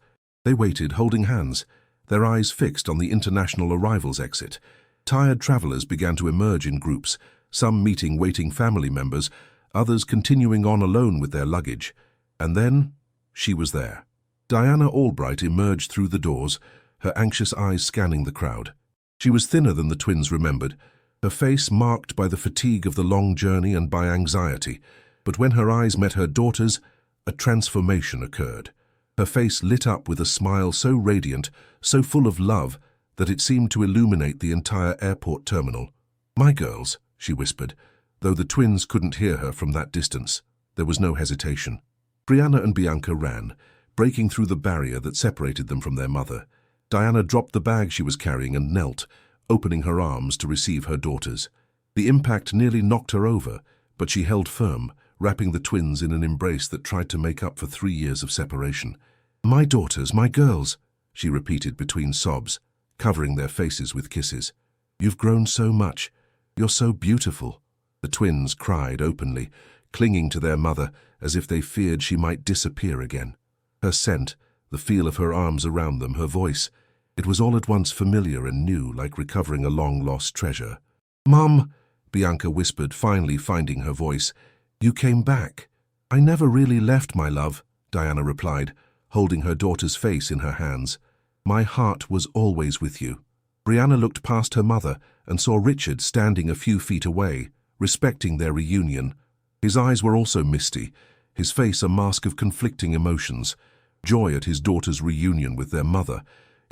They waited, holding hands, their eyes fixed on the international arrivals exit. Tired travelers began to emerge in groups, some meeting waiting family members, others continuing on alone with their luggage. And then, she was there. Diana Albright emerged through the doors, her anxious eyes scanning the crowd. She was thinner than the twins remembered, her face marked by the fatigue of the long journey and by anxiety. But when her eyes met her daughter's, a transformation occurred. Her face lit up with a smile so radiant, so full of love, that it seemed to illuminate the entire airport terminal. "My girls," she whispered, though the twins couldn't hear her from that distance. There was no hesitation. Brianna and Bianca ran, breaking through the barrier that separated them from their mother. Diana dropped the bag she was carrying and knelt, opening her arms to receive her daughters. The impact nearly knocked her over, but she held firm, wrapping the twins in an embrace that tried to make up for 3 years of separation. "My daughters, my girls," she repeated between sobs, covering their faces with kisses. "You've grown so much. You're so beautiful." The twins cried openly, clinging to their mother as if they feared she might disappear again. Her scent, the feel of her arms around them, her voice, it was all at once familiar and new, like recovering a long-lost treasure. "Mom," Bianca whispered, finally finding her voice, "you came back." "I never really left, my love," Diana replied, holding her daughter's face in her hands. "My heart was always with you." Brianna looked past her mother and saw Richard standing a few feet away, respecting their reunion. His eyes were also misty, his face a mask of conflicting emotions, joy at his daughter's reunion with their mother,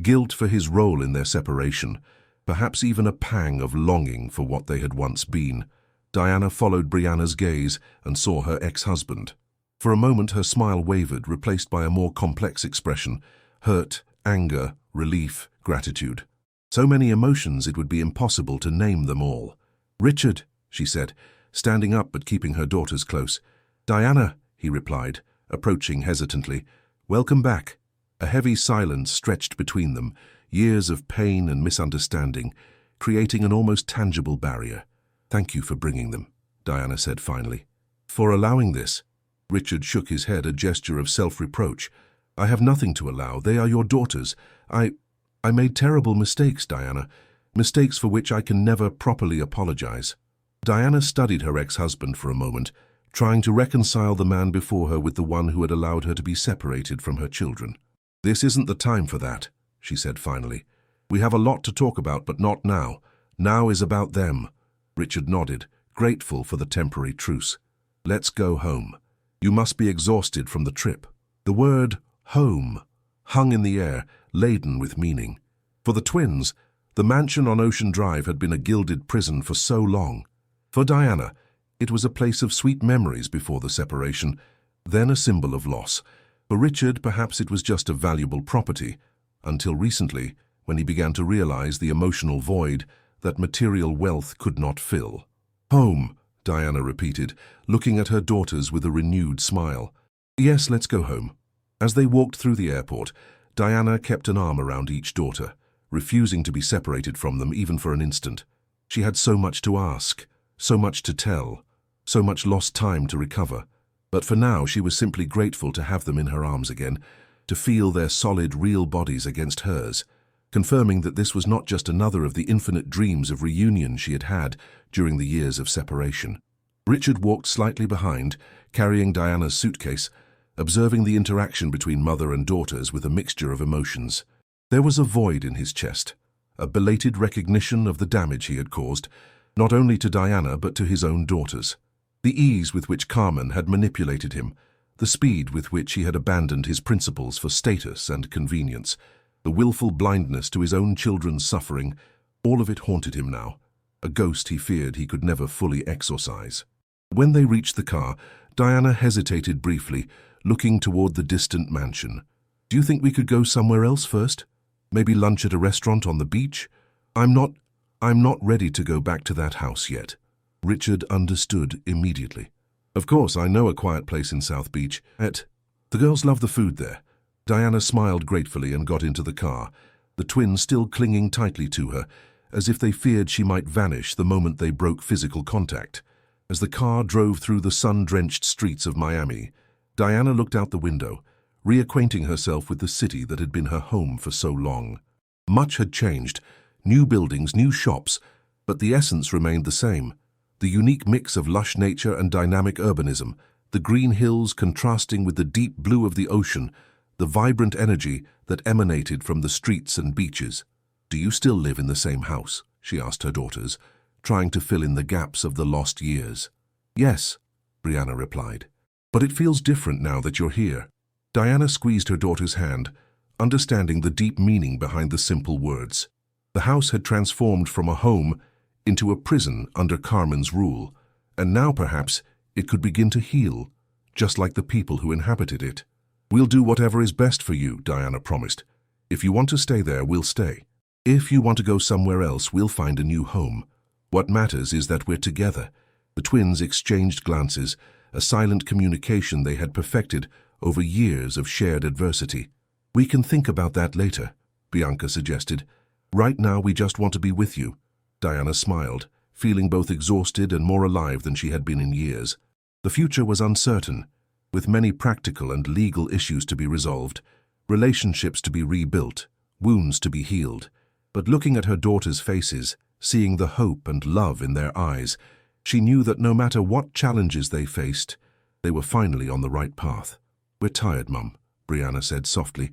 guilt for his role in their separation, perhaps even a pang of longing for what they had once been. Diana followed Brianna's gaze and saw her ex-husband. For a moment her smile wavered, replaced by a more complex expression: hurt, anger, relief, gratitude. So many emotions it would be impossible to name them all. "Richard," she said, standing up but keeping her daughters close. "Diana," he replied, approaching hesitantly. "Welcome back." A heavy silence stretched between them, years of pain and misunderstanding, creating an almost tangible barrier. "Thank you for bringing them," Diana said finally. "For allowing this?" Richard shook his head, a gesture of self-reproach. "I have nothing to allow. They are your daughters. I made terrible mistakes, Diana, mistakes for which I can never properly apologize." Diana studied her ex-husband for a moment, trying to reconcile the man before her with the one who had allowed her to be separated from her children. "This isn't the time for that," she said finally. "We have a lot to talk about, but not now. Now is about them." Richard nodded, grateful for the temporary truce. "Let's go home. You must be exhausted from the trip." The word home hung in the air, laden with meaning. For the twins, the mansion on Ocean Drive had been a gilded prison for so long. For Diana, it was a place of sweet memories before the separation, then a symbol of loss. For Richard, perhaps it was just a valuable property, until recently, when he began to realize the emotional void that material wealth could not fill. "Home," Diana repeated, looking at her daughters with a renewed smile. "Yes, let's go home." As they walked through the airport, Diana kept an arm around each daughter, refusing to be separated from them even for an instant. She had so much to ask, so much to tell, so much lost time to recover. But for now she was simply grateful to have them in her arms again, to feel their solid, real bodies against hers, confirming that this was not just another of the infinite dreams of reunion she had had during the years of separation. Richard walked slightly behind, carrying Diana's suitcase, observing the interaction between mother and daughters with a mixture of emotions. There was a void in his chest, a belated recognition of the damage he had caused, not only to Diana but to his own daughters. The ease with which Carmen had manipulated him, the speed with which he had abandoned his principles for status and convenience, the willful blindness to his own children's suffering, all of it haunted him now, a ghost he feared he could never fully exorcise. When they reached the car, Diana hesitated briefly, looking toward the distant mansion. "Do you think we could go somewhere else first? Maybe lunch at a restaurant on the beach?" I'm not ready to go back to that house yet." Richard understood immediately. "Of course, I know a quiet place in South Beach. The girls love the food there." Diana smiled gratefully and got into the car, the twins still clinging tightly to her, as if they feared she might vanish the moment they broke physical contact. As the car drove through the sun-drenched streets of Miami, Diana looked out the window, reacquainting herself with the city that had been her home for so long. Much had changed, new buildings, new shops, but the essence remained the same. The unique mix of lush nature and dynamic urbanism, the green hills contrasting with the deep blue of the ocean, the vibrant energy that emanated from the streets and beaches. "Do you still live in the same house?" she asked her daughters, trying to fill in the gaps of the lost years. "Yes," Brianna replied. "But it feels different now that you're here." Diana squeezed her daughter's hand, understanding the deep meaning behind the simple words. The house had transformed from a home into a prison under Carmen's rule, and now perhaps it could begin to heal, just like the people who inhabited it. "We'll do whatever is best for you," Diana promised. "If you want to stay there, we'll stay. If you want to go somewhere else, we'll find a new home. What matters is that we're together." The twins exchanged glances, a silent communication they had perfected over years of shared adversity. "We can think about that later," Bianca suggested. "Right now we just want to be with you." Diana smiled, feeling both exhausted and more alive than she had been in years. The future was uncertain, with many practical and legal issues to be resolved, relationships to be rebuilt, wounds to be healed. But looking at her daughters' faces, seeing the hope and love in their eyes, she knew that no matter what challenges they faced, they were finally on the right path. "We're tired, Mum," Brianna said softly,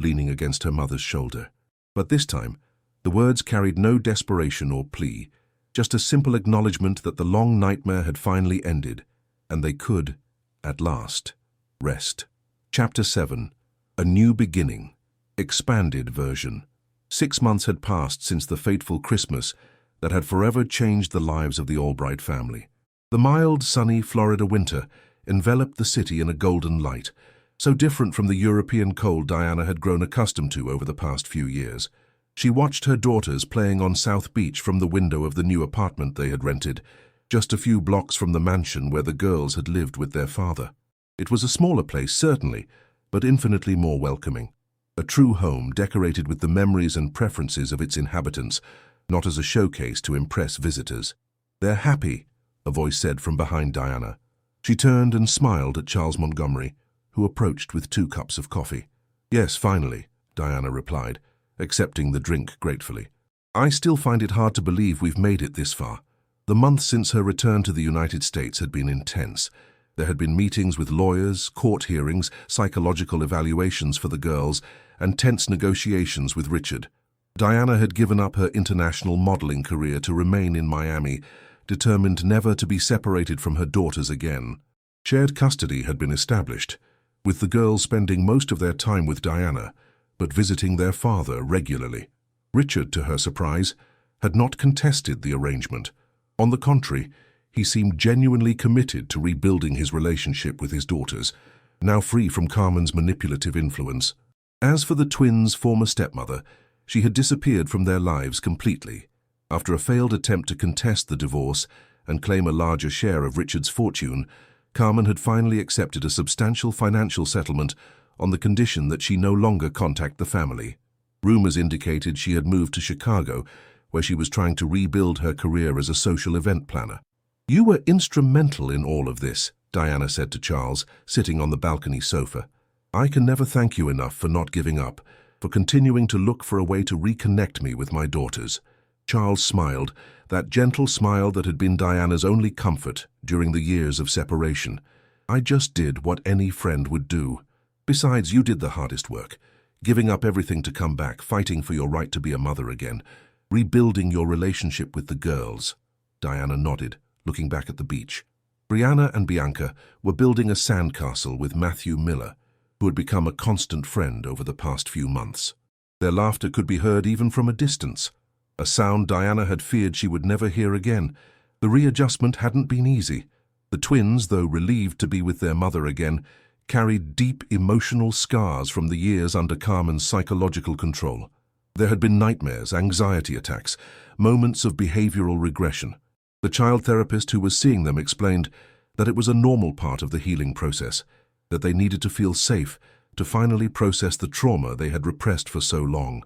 leaning against her mother's shoulder. But this time, the words carried no desperation or plea, just a simple acknowledgement that the long nightmare had finally ended, and they could, at last, rest. Chapter 7. A New Beginning. Expanded version. 6 months had passed since the fateful Christmas that had forever changed the lives of the Albright family. The mild, sunny Florida winter enveloped the city in a golden light, so different from the European cold Diana had grown accustomed to over the past few years. She watched her daughters playing on South Beach from the window of the new apartment they had rented, just a few blocks from the mansion where the girls had lived with their father. It was a smaller place, certainly, but infinitely more welcoming. A true home decorated with the memories and preferences of its inhabitants, not as a showcase to impress visitors. "They're happy," a voice said from behind Diana. She turned and smiled at Charles Montgomery, who approached with 2 cups of coffee. "Yes, finally," Diana replied, accepting the drink gratefully. "I still find it hard to believe we've made it this far." The month since her return to the United States had been intense. There had been meetings with lawyers, court hearings, psychological evaluations for the girls, and tense negotiations with Richard. Diana had given up her international modeling career to remain in Miami, determined never to be separated from her daughters again. Shared custody had been established, with the girls spending most of their time with Diana, but visiting their father regularly. Richard, to her surprise, had not contested the arrangement. On the contrary, he seemed genuinely committed to rebuilding his relationship with his daughters, now free from Carmen's manipulative influence. As for the twins' former stepmother, she had disappeared from their lives completely. After a failed attempt to contest the divorce and claim a larger share of Richard's fortune, Carmen had finally accepted a substantial financial settlement on the condition that she no longer contact the family. Rumors indicated she had moved to Chicago, where she was trying to rebuild her career as a social event planner. "You were instrumental in all of this," Diana said to Charles, sitting on the balcony sofa. "I can never thank you enough for not giving up, for continuing to look for a way to reconnect me with my daughters." Charles smiled, that gentle smile that had been Diana's only comfort during the years of separation. "I just did what any friend would do. Besides, you did the hardest work, giving up everything to come back, fighting for your right to be a mother again, rebuilding your relationship with the girls." Diana nodded, looking back at the beach. Brianna and Bianca were building a sandcastle with Matthew Miller, who had become a constant friend over the past few months. Their laughter could be heard even from a distance, a sound Diana had feared she would never hear again. The readjustment hadn't been easy. The twins, though relieved to be with their mother again, carried deep emotional scars from the years under Carmen's psychological control. There had been nightmares, anxiety attacks, moments of behavioral regression. The child therapist who was seeing them explained that it was a normal part of the healing process, that they needed to feel safe to finally process the trauma they had repressed for so long.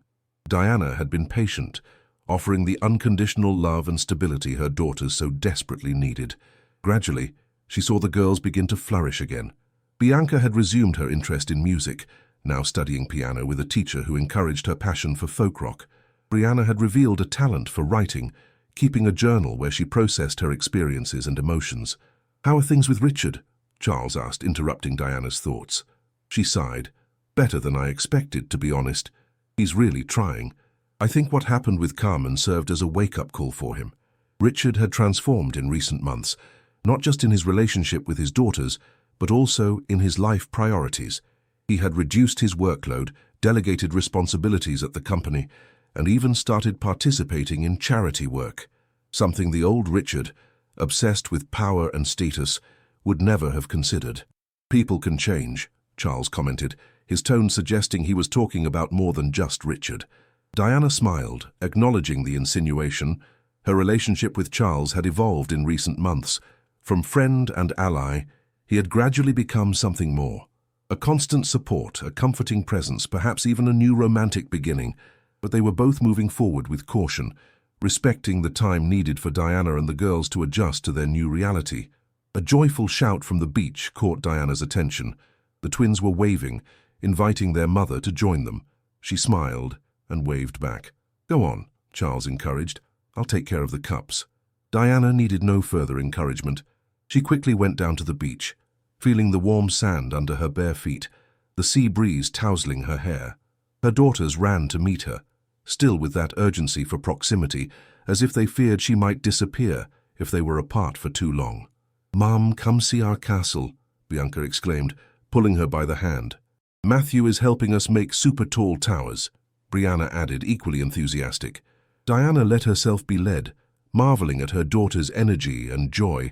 Diana had been patient, offering the unconditional love and stability her daughters so desperately needed. Gradually, she saw the girls begin to flourish again. Bianca had resumed her interest in music, now studying piano with a teacher who encouraged her passion for folk rock. Brianna had revealed a talent for writing, keeping a journal where she processed her experiences and emotions. "How are things with Richard?" Charles asked, interrupting Diana's thoughts. She sighed. "Better than I expected, to be honest. He's really trying. I think what happened with Carmen served as a wake-up call for him. Richard had transformed in recent months, not just in his relationship with his daughters, but also in his life priorities. He had reduced his workload, delegated responsibilities at the company, and even started participating in charity work, something the old Richard, obsessed with power and status, would never have considered. "People can change," Charles commented, his tone suggesting he was talking about more than just Richard. Diana smiled, acknowledging the insinuation. Her relationship with Charles had evolved in recent months. From friend and ally, he had gradually become something more. A constant support, a comforting presence, perhaps even a new romantic beginning. But they were both moving forward with caution, respecting the time needed for Diana and the girls to adjust to their new reality. A joyful shout from the beach caught Diana's attention. The twins were waving, inviting their mother to join them. She smiled and waved back. "Go on," Charles encouraged. "I'll take care of the cups." Diana needed no further encouragement. She quickly went down to the beach, feeling the warm sand under her bare feet, the sea breeze tousling her hair. Her daughters ran to meet her, still with that urgency for proximity, as if they feared she might disappear if they were apart for too long. "Mom, come see our castle," Bianca exclaimed, pulling her by the hand. "Matthew is helping us make super tall towers," Brianna added, equally enthusiastic. Diana let herself be led, marveling at her daughter's energy and joy,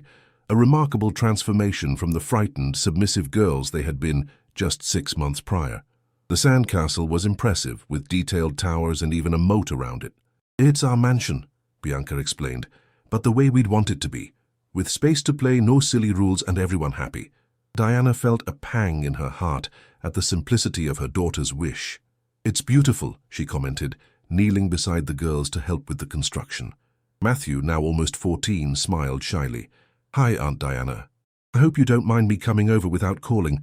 a remarkable transformation from the frightened, submissive girls they had been just 6 months prior. The sandcastle was impressive, with detailed towers and even a moat around it. "It's our mansion," Bianca explained, "but the way we'd want it to be, with space to play, no silly rules, and everyone happy." Diana felt a pang in her heart at the simplicity of her daughter's wish. "It's beautiful," she commented, kneeling beside the girls to help with the construction. Matthew, now almost 14, smiled shyly. "Hi, Aunt Diana. I hope you don't mind me coming over without calling.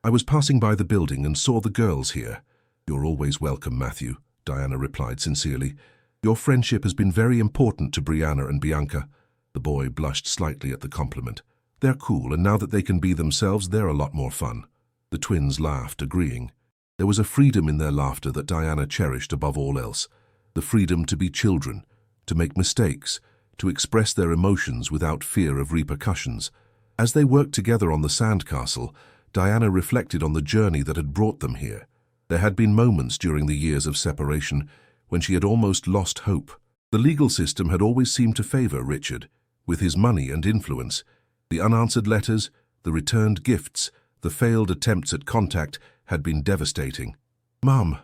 I was passing by the building and saw the girls here." "You're always welcome, Matthew," Diana replied sincerely. "Your friendship has been very important to Brianna and Bianca." The boy blushed slightly at the compliment. "They're cool, and now that they can be themselves, they're a lot more fun." The twins laughed, agreeing. There was a freedom in their laughter that Diana cherished above all else. The freedom to be children, to make mistakes, to express their emotions without fear of repercussions. As they worked together on the sandcastle, Diana reflected on the journey that had brought them here. There had been moments during the years of separation when she had almost lost hope. The legal system had always seemed to favor Richard, with his money and influence. The unanswered letters, the returned gifts, the failed attempts at contact had been devastating. "Mom,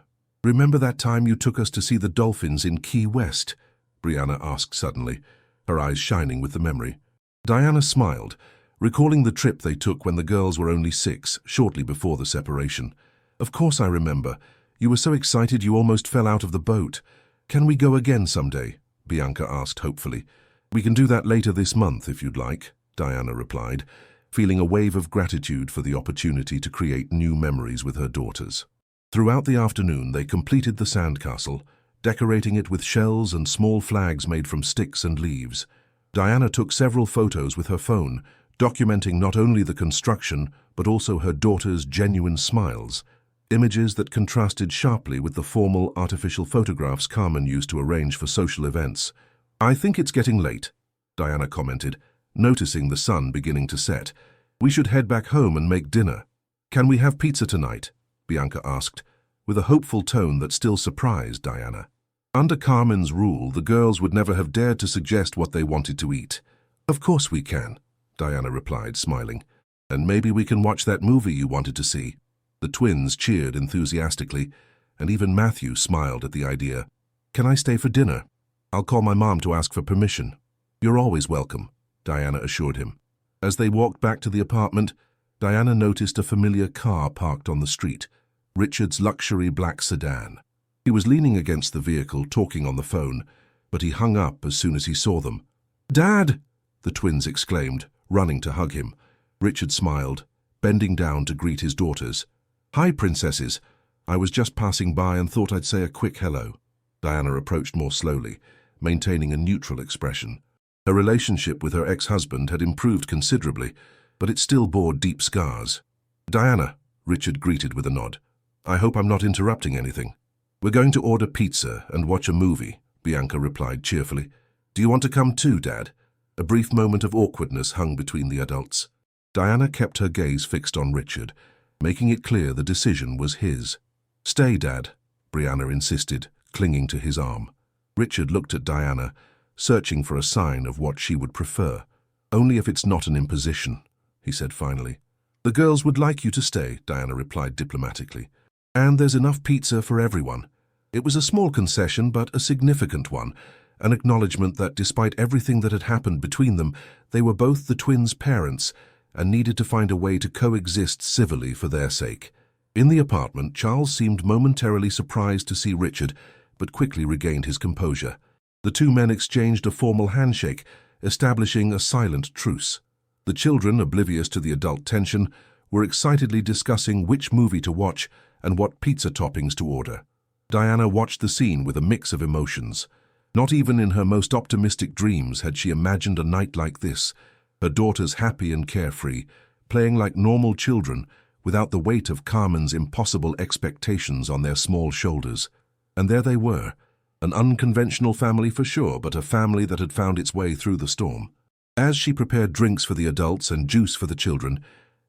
remember that time you took us to see the dolphins in Key West?" Brianna asked suddenly, her eyes shining with the memory. Diana smiled, recalling the trip they took when the girls were only 6, shortly before the separation. "Of course I remember. You were so excited you almost fell out of the boat. Can we go again someday?" Bianca asked hopefully. "We can do that later this month if you'd like," Diana replied, feeling a wave of gratitude for the opportunity to create new memories with her daughters. Throughout the afternoon they completed the sandcastle, decorating it with shells and small flags made from sticks and leaves. Diana took several photos with her phone, documenting not only the construction but also her daughter's genuine smiles, images that contrasted sharply with the formal artificial photographs Carmen used to arrange for social events. "I think it's getting late," Diana commented, noticing the sun beginning to set. "We should head back home and make dinner." "Can we have pizza tonight?" Bianca asked, with a hopeful tone that still surprised Diana. Under Carmen's rule, the girls would never have dared to suggest what they wanted to eat. "Of course we can," Diana replied, smiling. "And maybe we can watch that movie you wanted to see." The twins cheered enthusiastically, and even Matthew smiled at the idea. "Can I stay for dinner? I'll call my mom to ask for permission." "You're always welcome," Diana assured him. As they walked back to the apartment, Diana noticed a familiar car parked on the street, Richard's luxury black sedan. He was leaning against the vehicle, talking on the phone, but he hung up as soon as he saw them. "Dad!" the twins exclaimed, running to hug him. Richard smiled. bending down to greet his daughters. "Hi, princesses. I was just passing by and thought I'd say a quick hello." Diana approached more slowly, maintaining a neutral expression. Her relationship with her ex-husband had improved considerably, but it still bore deep scars. "Diana," Richard greeted with a nod. "I hope I'm not interrupting anything." "We're going to order pizza and watch a movie," Bianca replied cheerfully. "Do you want to come too, Dad?" A brief moment of awkwardness hung between the adults. Diana kept her gaze fixed on Richard, making it clear the decision was his. "Stay, Dad," Brianna insisted, clinging to his arm. Richard looked at Diana, searching for a sign of what she would prefer. "Only if it's not an imposition," he said finally. "The girls would like you to stay," Diana replied diplomatically. "And there's enough pizza for everyone." It was a small concession, but a significant one, an acknowledgement that despite everything that had happened between them, they were both the twins' parents and needed to find a way to coexist civilly for their sake. In the apartment, Charles seemed momentarily surprised to see Richard, but quickly regained his composure. The two men exchanged a formal handshake, establishing a silent truce. The children, oblivious to the adult tension, were excitedly discussing which movie to watch and what pizza toppings to order. Diana watched the scene with a mix of emotions. Not even in her most optimistic dreams had she imagined a night like this, her daughters happy and carefree, playing like normal children without the weight of Carmen's impossible expectations on their small shoulders. And there they were, an unconventional family for sure, but a family that had found its way through the storm. As she prepared drinks for the adults and juice for the children,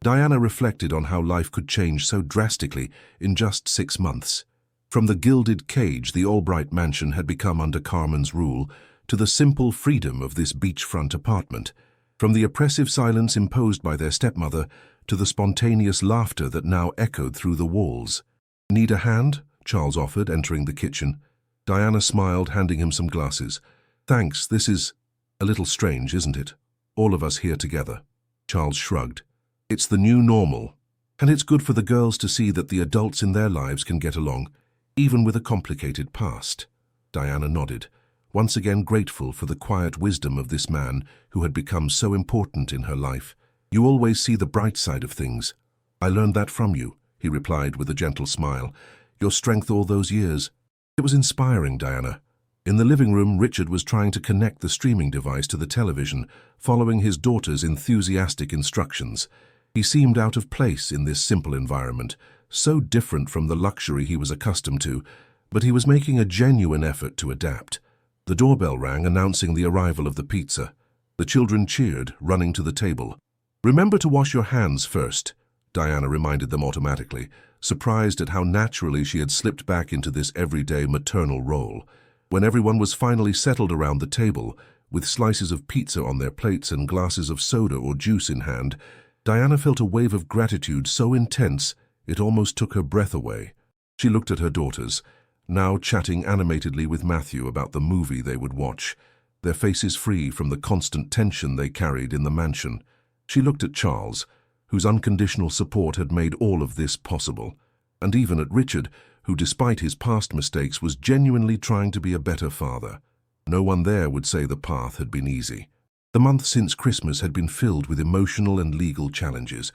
Diana reflected on how life could change so drastically in just 6 months. From the gilded cage the Albright mansion had become under Carmen's rule, to the simple freedom of this beachfront apartment. From the oppressive silence imposed by their stepmother to the spontaneous laughter that now echoed through the walls. "Need a hand?" Charles offered, entering the kitchen. Diana smiled, handing him some glasses. "Thanks, this is a little strange, isn't it? All of us here together." Charles shrugged. "It's the new normal, and it's good for the girls to see that the adults in their lives can get along, even with a complicated past." Diana nodded, once again grateful for the quiet wisdom of this man who had become so important in her life. "You always see the bright side of things." "I learned that from you," he replied with a gentle smile. "Your strength all those years." It was inspiring, Diana. In the living room, Richard was trying to connect the streaming device to the television, following his daughter's enthusiastic instructions. He seemed out of place in this simple environment, so different from the luxury he was accustomed to, but he was making a genuine effort to adapt. The doorbell rang, announcing the arrival of the pizza. The children cheered, running to the table. "Remember to wash your hands first," Diana reminded them automatically, surprised at how naturally she had slipped back into this everyday maternal role. When everyone was finally settled around the table, with slices of pizza on their plates and glasses of soda or juice in hand, Diana felt a wave of gratitude so intense it almost took her breath away. She looked at her daughters, now chatting animatedly with Matthew about the movie they would watch, their faces free from the constant tension they carried in the mansion. She looked at Charles, whose unconditional support had made all of this possible, and even at Richard, who despite his past mistakes was genuinely trying to be a better father. No one there would say the path had been easy. The month since Christmas had been filled with emotional and legal challenges.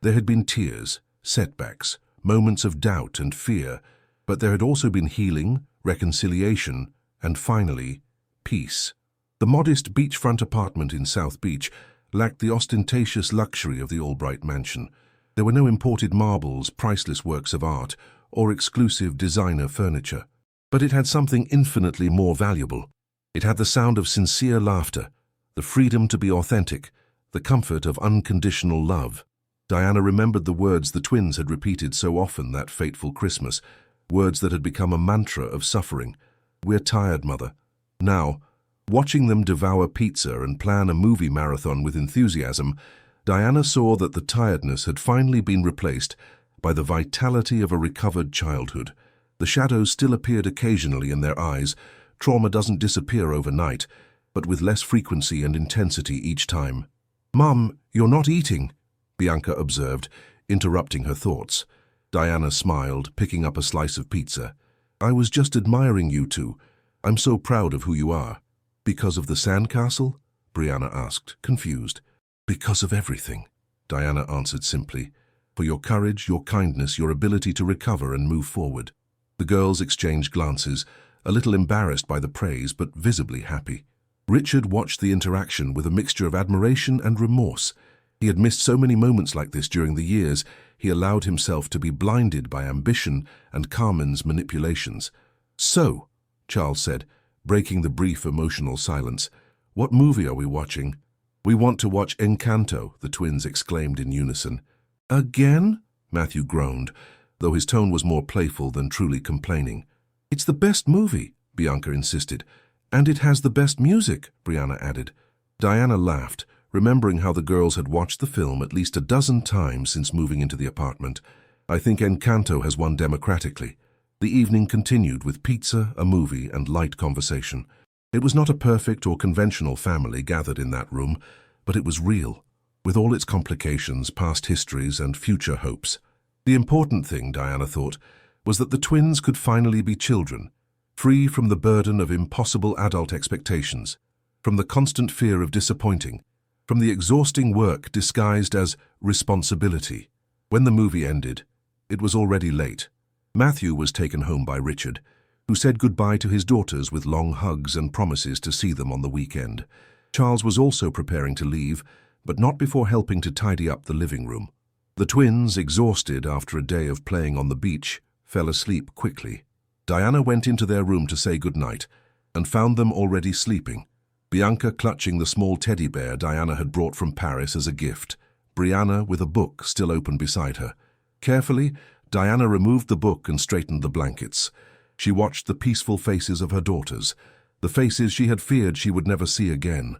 There had been tears, setbacks, moments of doubt and fear, but there had also been healing, reconciliation, and finally, peace. The modest beachfront apartment in South Beach lacked the ostentatious luxury of the Albright mansion. There were no imported marbles, priceless works of art, or exclusive designer furniture. But it had something infinitely more valuable. It had the sound of sincere laughter, the freedom to be authentic, the comfort of unconditional love. Diana remembered the words the twins had repeated so often that fateful Christmas, words that had become a mantra of suffering. "We're tired, Mother." Now, watching them devour pizza and plan a movie marathon with enthusiasm, Diana saw that the tiredness had finally been replaced by the vitality of a recovered childhood. The shadows still appeared occasionally in their eyes. Trauma doesn't disappear overnight, but with less frequency and intensity each time. "Mom, you're not eating," Bianca observed, interrupting her thoughts. Diana smiled, picking up a slice of pizza. "I was just admiring you two. I'm so proud of who you are." "Because of the sandcastle?" Brianna asked, confused. "Because of everything," Diana answered simply. for your courage, your kindness, your ability to recover and move forward." The girls exchanged glances, a little embarrassed by the praise, but visibly happy. Richard watched the interaction with a mixture of admiration and remorse. He had missed so many moments like this during the years he allowed himself to be blinded by ambition and Carmen's manipulations. "So," Charles said, breaking the brief emotional silence, "what movie are we watching?" "We want to watch Encanto," the twins exclaimed in unison. "Again?" Matthew groaned, though his tone was more playful than truly complaining. "It's the best movie," Bianca insisted. "And it has the best music," Brianna added. Diana laughed, remembering how the girls had watched the film at least a dozen times since moving into the apartment. "I think Encanto has won democratically." The evening continued with pizza, a movie, and light conversation. It was not a perfect or conventional family gathered in that room, but it was real, with all its complications, past histories, and future hopes. The important thing, Diana thought, was that the twins could finally be children, free from the burden of impossible adult expectations, from the constant fear of disappointing, from the exhausting work disguised as responsibility. When the movie ended, it was already late. Matthew was taken home by Richard, who said goodbye to his daughters with long hugs and promises to see them on the weekend. Charles was also preparing to leave, but not before helping to tidy up the living room. The twins, exhausted after a day of playing on the beach, fell asleep quickly. Diana went into their room to say goodnight and found them already sleeping, Bianca clutching the small teddy bear Diana had brought from Paris as a gift, Brianna with a book still open beside her. Carefully, Diana removed the book and straightened the blankets. She watched the peaceful faces of her daughters, the faces she had feared she would never see again.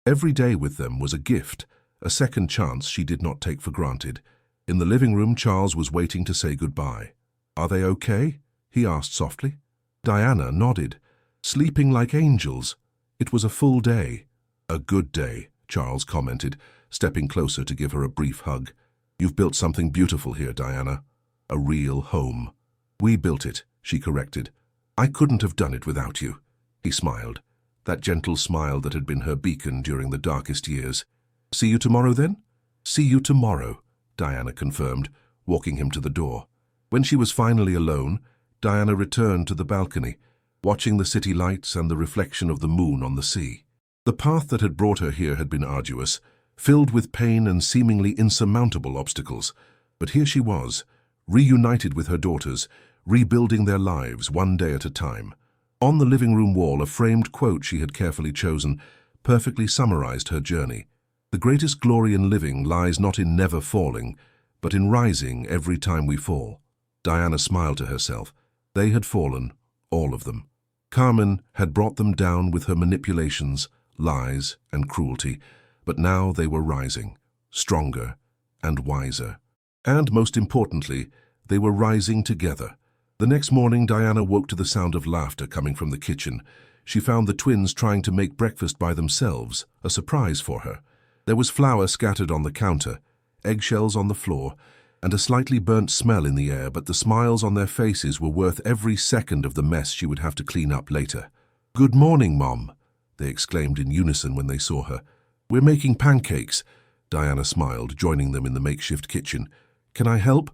Every day with them was a gift, a second chance she did not take for granted. In the living room, Charles was waiting to say goodbye. "Are they okay?" he asked softly. Diana nodded, sleeping like angels. It was a full day. "A good day," Charles commented, stepping closer to give her a brief hug. "You've built something beautiful here, Diana. A real home." "We built it," she corrected. "I couldn't have done it without you." He smiled, that gentle smile that had been her beacon during the darkest years. "See you tomorrow, then?" "See you tomorrow," Diana confirmed, walking him to the door. When she was finally alone, Diana returned to the balcony, watching the city lights and the reflection of the moon on the sea. The path that had brought her here had been arduous, filled with pain and seemingly insurmountable obstacles. But here she was, reunited with her daughters, rebuilding their lives one day at a time. On the living room wall, a framed quote she had carefully chosen perfectly summarized her journey. "The greatest glory in living lies not in never falling, but in rising every time we fall." Diana smiled to herself. They had fallen, all of them. Carmen had brought them down with her manipulations, lies, and cruelty, but now they were rising, stronger and wiser. And most importantly, they were rising together. The next morning, Diana woke to the sound of laughter coming from the kitchen. She found the twins trying to make breakfast by themselves, a surprise for her. There was flour scattered on the counter, eggshells on the floor, and a slightly burnt smell in the air, but the smiles on their faces were worth every second of the mess she would have to clean up later. "Good morning, Mom," they exclaimed in unison when they saw her. "We're making pancakes," Diana smiled, joining them in the makeshift kitchen. "Can I help?"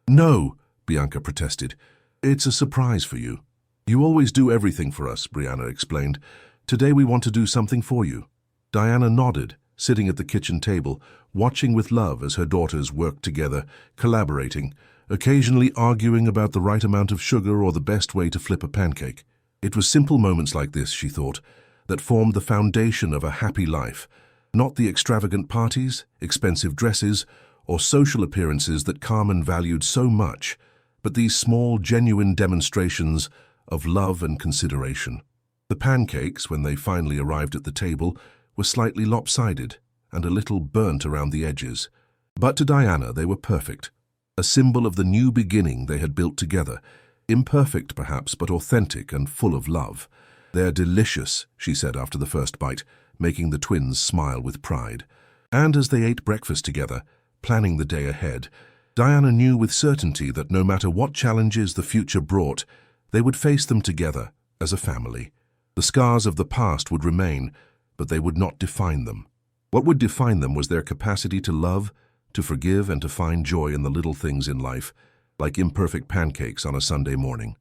"No," Bianca protested. "It's a surprise for you." "You always do everything for us," Brianna explained. "Today we want to do something for you." Diana nodded, sitting at the kitchen table, watching with love as her daughters worked together, collaborating, occasionally arguing about the right amount of sugar or the best way to flip a pancake. It was simple moments like this, she thought, that formed the foundation of a happy life, not the extravagant parties, expensive dresses, or social appearances that Carmen valued so much, but these small, genuine demonstrations of love and consideration. The pancakes, when they finally arrived at the table, were slightly lopsided and a little burnt around the edges. But to Diana they were perfect, a symbol of the new beginning they had built together, imperfect perhaps, but authentic and full of love. "They're delicious," she said after the first bite, making the twins smile with pride. And as they ate breakfast together, planning the day ahead, Diana knew with certainty that no matter what challenges the future brought, they would face them together as a family. The scars of the past would remain, but they would not define them. What would define them was their capacity to love, to forgive and to find joy in the little things in life, like imperfect pancakes on a Sunday morning.